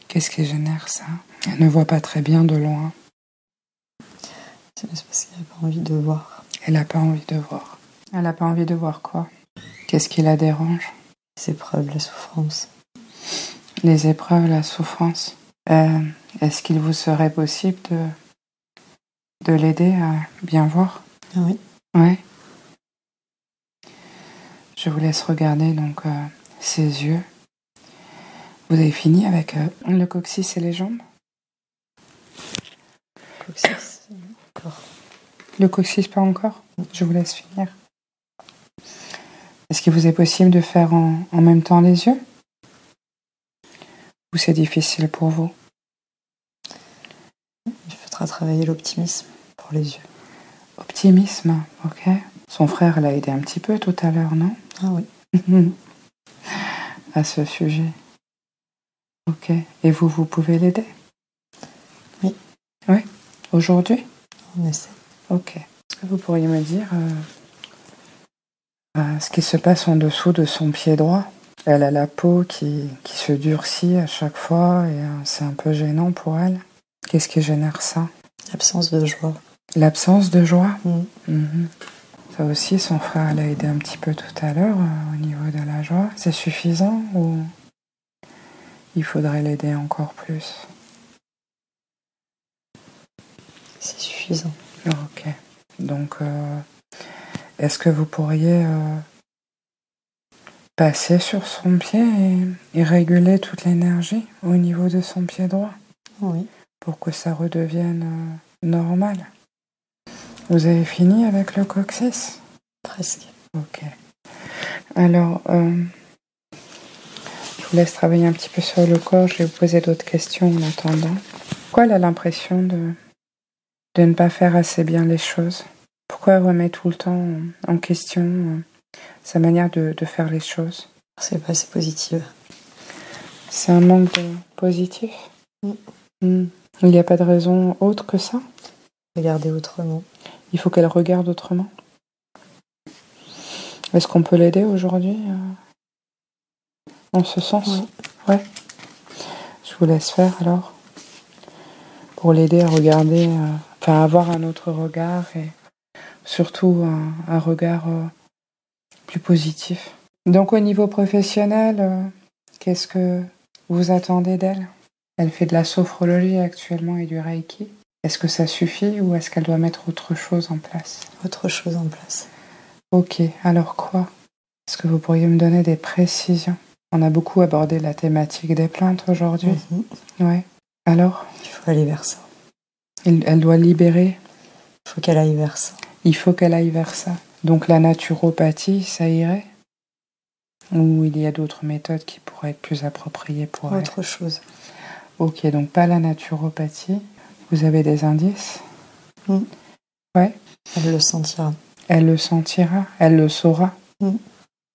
Qu'est-ce qui génère ça? Elle ne voit pas très bien de loin. C'est parce qu'elle n'a pas envie de voir. Elle n'a pas envie de voir. Elle n'a pas envie de voir quoi? Qu'est-ce qui la dérange? Les épreuves, la souffrance. Les épreuves, la souffrance. Est-ce qu'il vous serait possible de l'aider à bien voir? Oui. Ouais. Je vous laisse regarder donc ses yeux. Vous avez fini avec le coccyx et les jambes? Coccyx, encore. Le coccyx pas encore? Je vous laisse finir. Est-ce qu'il vous est possible de faire en même temps les yeux? Ou c'est difficile pour vous? Il faudra travailler l'optimisme pour les yeux. Optimisme, ok. Son frère l'a aidé un petit peu tout à l'heure, non? Ah oui. À ce sujet. Ok. Et vous pouvez l'aider? Oui. Oui. Aujourd'hui? On essaie. Ok. Est-ce que vous pourriez me dire ce qui se passe en dessous de son pied droit? Elle a la peau qui se durcit à chaque fois et c'est un peu gênant pour elle. Qu'est-ce qui génère ça? L'absence de joie. L'absence de joie? Ça aussi, son frère l'a aidé un petit peu tout à l'heure au niveau de la joie. C'est suffisant ou il faudrait l'aider encore plus? C'est suffisant. Ok. Donc, est-ce que vous pourriez passer sur son pied et réguler toute l'énergie au niveau de son pied droit? Oui. Pour que ça redevienne normal. Vous avez fini avec le coccyx? Presque. Ok. Alors, je vous laisse travailler un petit peu sur le corps. Je vais vous poser d'autres questions en attendant. Pourquoi elle a l'impression de ne pas faire assez bien les choses? Pourquoi elle remet tout le temps en question sa manière de faire les choses? Parce qu'elle n'est pas assez positive. C'est un manque de positif? Il n'y a pas de raison autre que ça? Regarder autrement. Il faut qu'elle regarde autrement. Est-ce qu'on peut l'aider aujourd'hui en ce sens? Oui. Ouais. Je vous laisse faire alors. Pour l'aider à regarder, à avoir un autre regard et surtout un regard plus positif. Donc au niveau professionnel, qu'est-ce que vous attendez d'elle? Elle fait de la sophrologie actuellement et du reiki. Est-ce que ça suffit ou est-ce qu'elle doit mettre autre chose en place? Autre chose en place. Ok, alors quoi? Est-ce que vous pourriez me donner des précisions? On a beaucoup abordé la thématique des plantes aujourd'hui. Ouais. Alors? Il faut aller vers ça. Elle doit libérer? Il faut qu'elle aille vers ça. Il faut qu'elle aille vers ça. Donc la naturopathie, ça irait? Ou il y a d'autres méthodes qui pourraient être plus appropriées pour elle? Autre chose. Ok, donc pas la naturopathie. Vous avez des indices? Ouais. Elle le sentira. Elle le sentira? Elle le saura?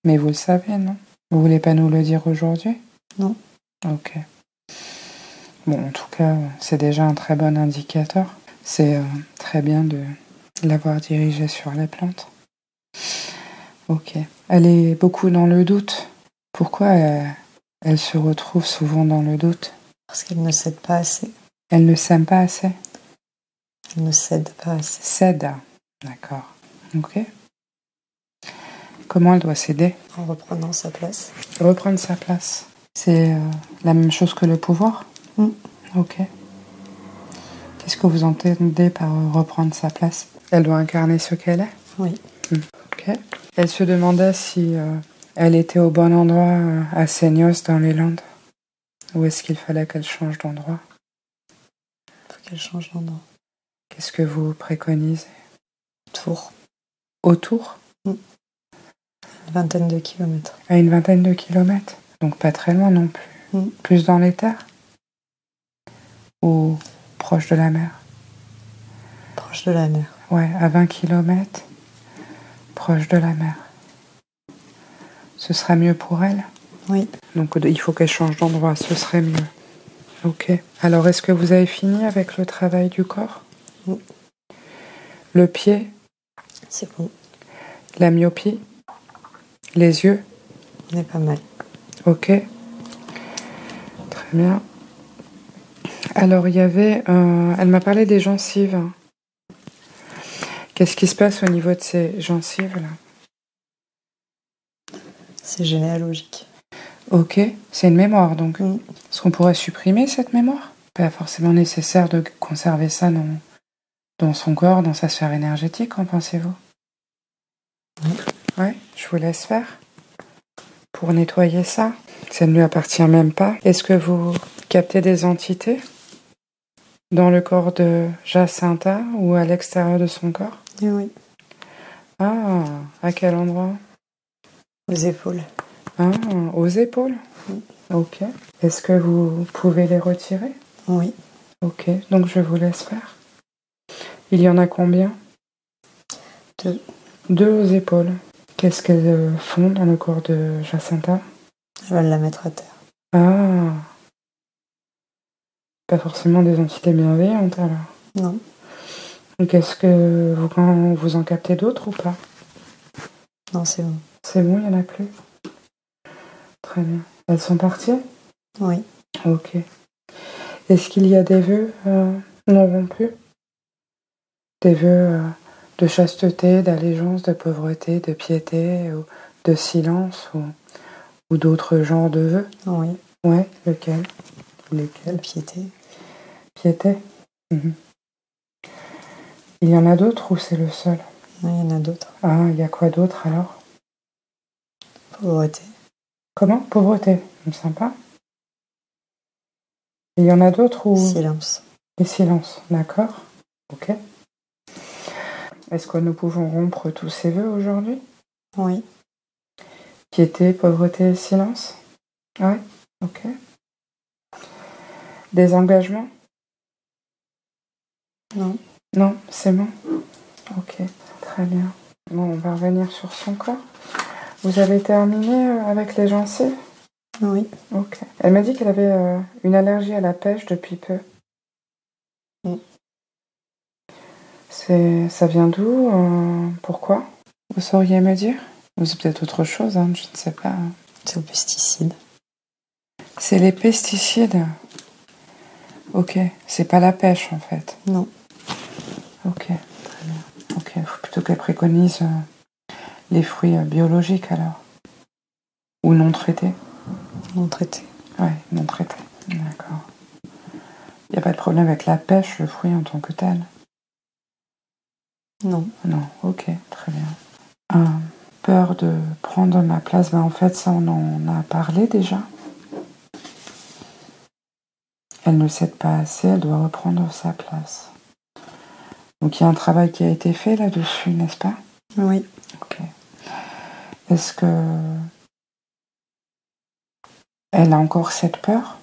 Mais vous le savez, non? Vous voulez pas nous le dire aujourd'hui? Non. Ok. Bon, en tout cas, c'est déjà un très bon indicateur. C'est très bien de l'avoir dirigée sur les plantes. Ok. Elle est beaucoup dans le doute. Pourquoi elle se retrouve souvent dans le doute? Parce qu'elle ne cède pas assez. Elle ne s'aime pas assez? Elle ne cède pas assez. Cède. D'accord. Ok. Comment elle doit céder? En reprenant sa place. Reprendre sa place. C'est la même chose que le pouvoir? Ok. Qu'est-ce que vous entendez par reprendre sa place? Elle doit incarner ce qu'elle est? Oui. Ok. Elle se demandait si elle était au bon endroit à Seignos dans les Landes. Ou est-ce qu'il fallait qu'elle change d'endroit? Il faut qu'elle change d'endroit. Qu'est-ce que vous préconisez? Tours. Autour? Une vingtaine de kilomètres. À une vingtaine de kilomètres? Donc pas très loin non plus. Plus dans les terres? Ou proche de la mer? Proche de la mer. Ouais, à 20 kilomètres, proche de la mer. Ce sera mieux pour elle? Oui. Donc il faut qu'elle change d'endroit, ce serait mieux. Ok. Alors est-ce que vous avez fini avec le travail du corps? Oui. Le pied? C'est bon. La myopie? Les yeux? On est pas mal. Ok. Très bien. Alors il y avait... elle m'a parlé des gencives. Qu'est-ce qui se passe au niveau de ces gencives-là? C'est généalogique. Ok, c'est une mémoire donc. Est-ce qu'on pourrait supprimer cette mémoire? Pas forcément nécessaire de conserver ça dans son corps, dans sa sphère énergétique, qu'en pensez-vous? Ouais, je vous laisse faire. Pour nettoyer ça, ça ne lui appartient même pas. Est-ce que vous captez des entités dans le corps de Jacinta ou à l'extérieur de son corps? Oui. Ah, à quel endroit? Aux épaules. Ah, aux épaules? Ok. Est-ce que vous pouvez les retirer? Oui. Ok, donc je vous laisse faire. Il y en a combien? 2. 2 aux épaules. Qu'est-ce qu'elles font dans le corps de Jacinta? Je vais la mettre à terre. Ah, pas forcément des entités bienveillantes alors. Non. Et qu'est-ce que vous en captez d'autres ou pas? Non, c'est bon. C'est bon, il n'y en a plus? Très bien. Elles sont parties? Oui. Ok. Est-ce qu'il y a des vœux non rompus? Des vœux de chasteté, d'allégeance, de pauvreté, de piété, ou de silence, ou d'autres genres de vœux? Oui. Ouais, lequel? Lesquels? De piété. Piété? Il y en a d'autres ou c'est le seul? Oui, il y en a d'autres. Ah, il y a quoi d'autre alors? Pauvreté. Comment? Pauvreté. Sympa. Il y en a d'autres ou... Silence. Et silence, d'accord. Ok. Est-ce que nous pouvons rompre tous ces vœux aujourd'hui? Oui. Piété, pauvreté, silence? Ouais, ok. Des engagements? Non. Non, c'est bon. Ok, très bien. Bon, on va revenir sur son corps. Vous avez terminé avec les gencives? Oui. Ok. Elle m'a dit qu'elle avait une allergie à la pêche depuis peu. Ça vient d'où? Pourquoi? Vous sauriez me dire? Ou c'est peut-être autre chose, hein, je ne sais pas. C'est aux pesticides. C'est les pesticides. Ok, c'est pas la pêche en fait. Non. Ok, très bien. Ok, il faut plutôt qu'elle préconise les fruits biologiques alors. Ou non traités. Non traité. Ouais, non traités. D'accord. Il n'y a pas de problème avec la pêche, le fruit en tant que tel? Non. Non, ok, très bien. Peur de prendre ma place, en fait ça on en a parlé déjà. Elle ne cède pas assez, elle doit reprendre sa place. Donc il y a un travail qui a été fait là-dessus, n'est-ce pas? Oui. Ok. Est-ce que elle a encore cette peur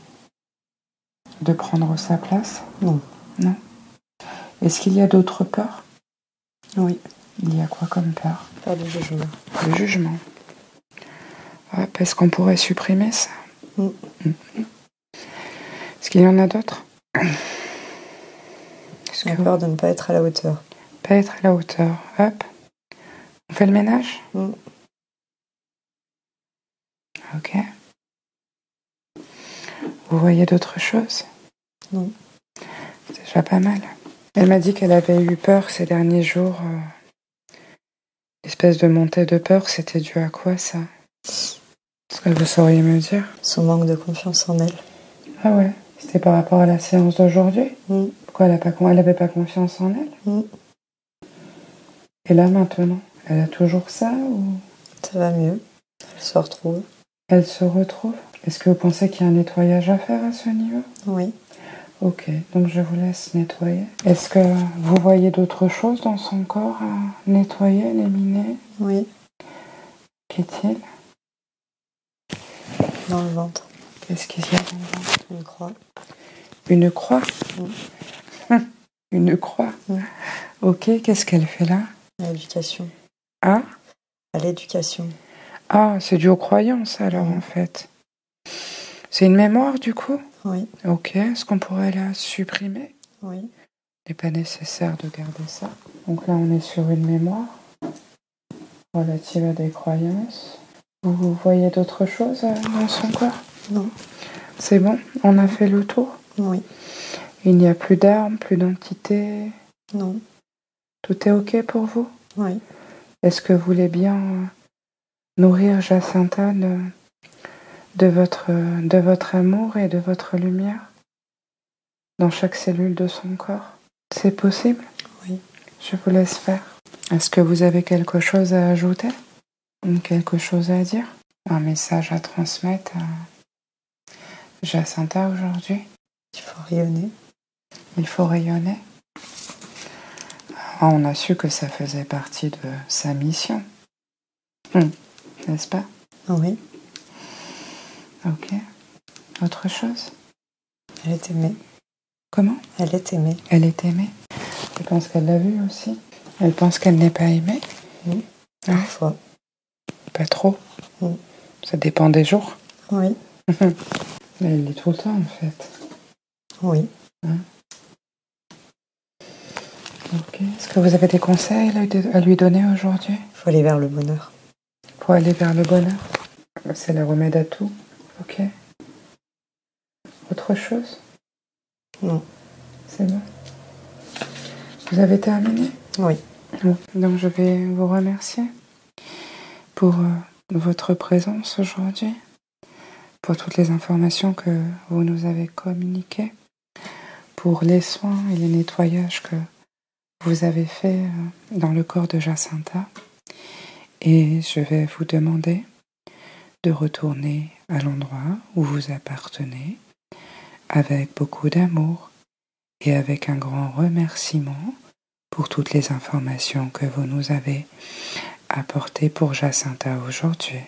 de prendre sa place? Non. Non. Est-ce qu'il y a d'autres peurs? Oui. Il y a quoi comme peur? Peur du jugement. Le jugement. Ouais, parce qu'on pourrait supprimer ça. Est-ce qu'il y en a d'autres? La peur de ne pas être à la hauteur. Pas être à la hauteur. Hop. On fait le ménage? Ok. Vous voyez d'autres choses? Non. C'est déjà pas mal. Elle m'a dit qu'elle avait eu peur ces derniers jours. L'espèce de montée de peur, c'était dû à quoi ça? Est-ce que vous sauriez me dire? Son manque de confiance en elle. Ah ouais. C'était par rapport à la séance d'aujourd'hui? Pourquoi elle avait pas confiance en elle? Et là maintenant, elle a toujours ça ou? Ça va mieux. Elle se retrouve. Elle se retrouve? Est-ce que vous pensez qu'il y a un nettoyage à faire à ce niveau? Oui. Ok, donc je vous laisse nettoyer. Est-ce que vous voyez d'autres choses dans son corps à nettoyer, éliminer? Oui. Qu'est-il? Dans le ventre. Qu'est-ce qu'il y a dans le ventre? Une croix. Une croix? Une croix? Ok, qu'est-ce qu'elle fait là? À l'éducation. Ah? À l'éducation. Ah, c'est dû aux croyances alors en fait. C'est une mémoire du coup? Oui. Ok, est-ce qu'on pourrait la supprimer? Oui. Il n'est pas nécessaire de garder ça. Donc là, on est sur une mémoire relative à des croyances. Vous voyez d'autres choses dans son corps? Non. C'est bon? On a fait le tour? Oui. Il n'y a plus d'armes, plus d'entités? Non. Tout est ok pour vous? Oui. Est-ce que vous voulez bien nourrir Jacinta de votre amour et de votre lumière dans chaque cellule de son corps? C'est possible? Oui. Je vous laisse faire. Est-ce que vous avez quelque chose à ajouter? Ou quelque chose à dire? Un message à transmettre à Jacinta aujourd'hui? Il faut rayonner. Il faut rayonner. Ah, on a su que ça faisait partie de sa mission. N'est-ce pas? Oui. Ok. Autre chose? Elle est aimée. Comment? Elle est aimée. Elle est aimée. Je pense qu'elle l'a vu aussi. Elle pense qu'elle n'est pas aimée. Parfois. Pas trop. Ça dépend des jours. Oui. Mais elle l'est tout le temps en fait. Oui. Ok. Est-ce que vous avez des conseils à lui donner aujourd'hui? Il faut aller vers le bonheur. Pour aller vers le bonheur. C'est le remède à tout. Ok. Autre chose? Non. C'est bon. Vous avez terminé? Oui. Donc je vais vous remercier pour votre présence aujourd'hui, pour toutes les informations que vous nous avez communiquées, pour les soins et les nettoyages que vous avez faits dans le corps de Jacinta. Et je vais vous demander de retourner à l'endroit où vous appartenez avec beaucoup d'amour et avec un grand remerciement pour toutes les informations que vous nous avez apportées pour Jacinta aujourd'hui.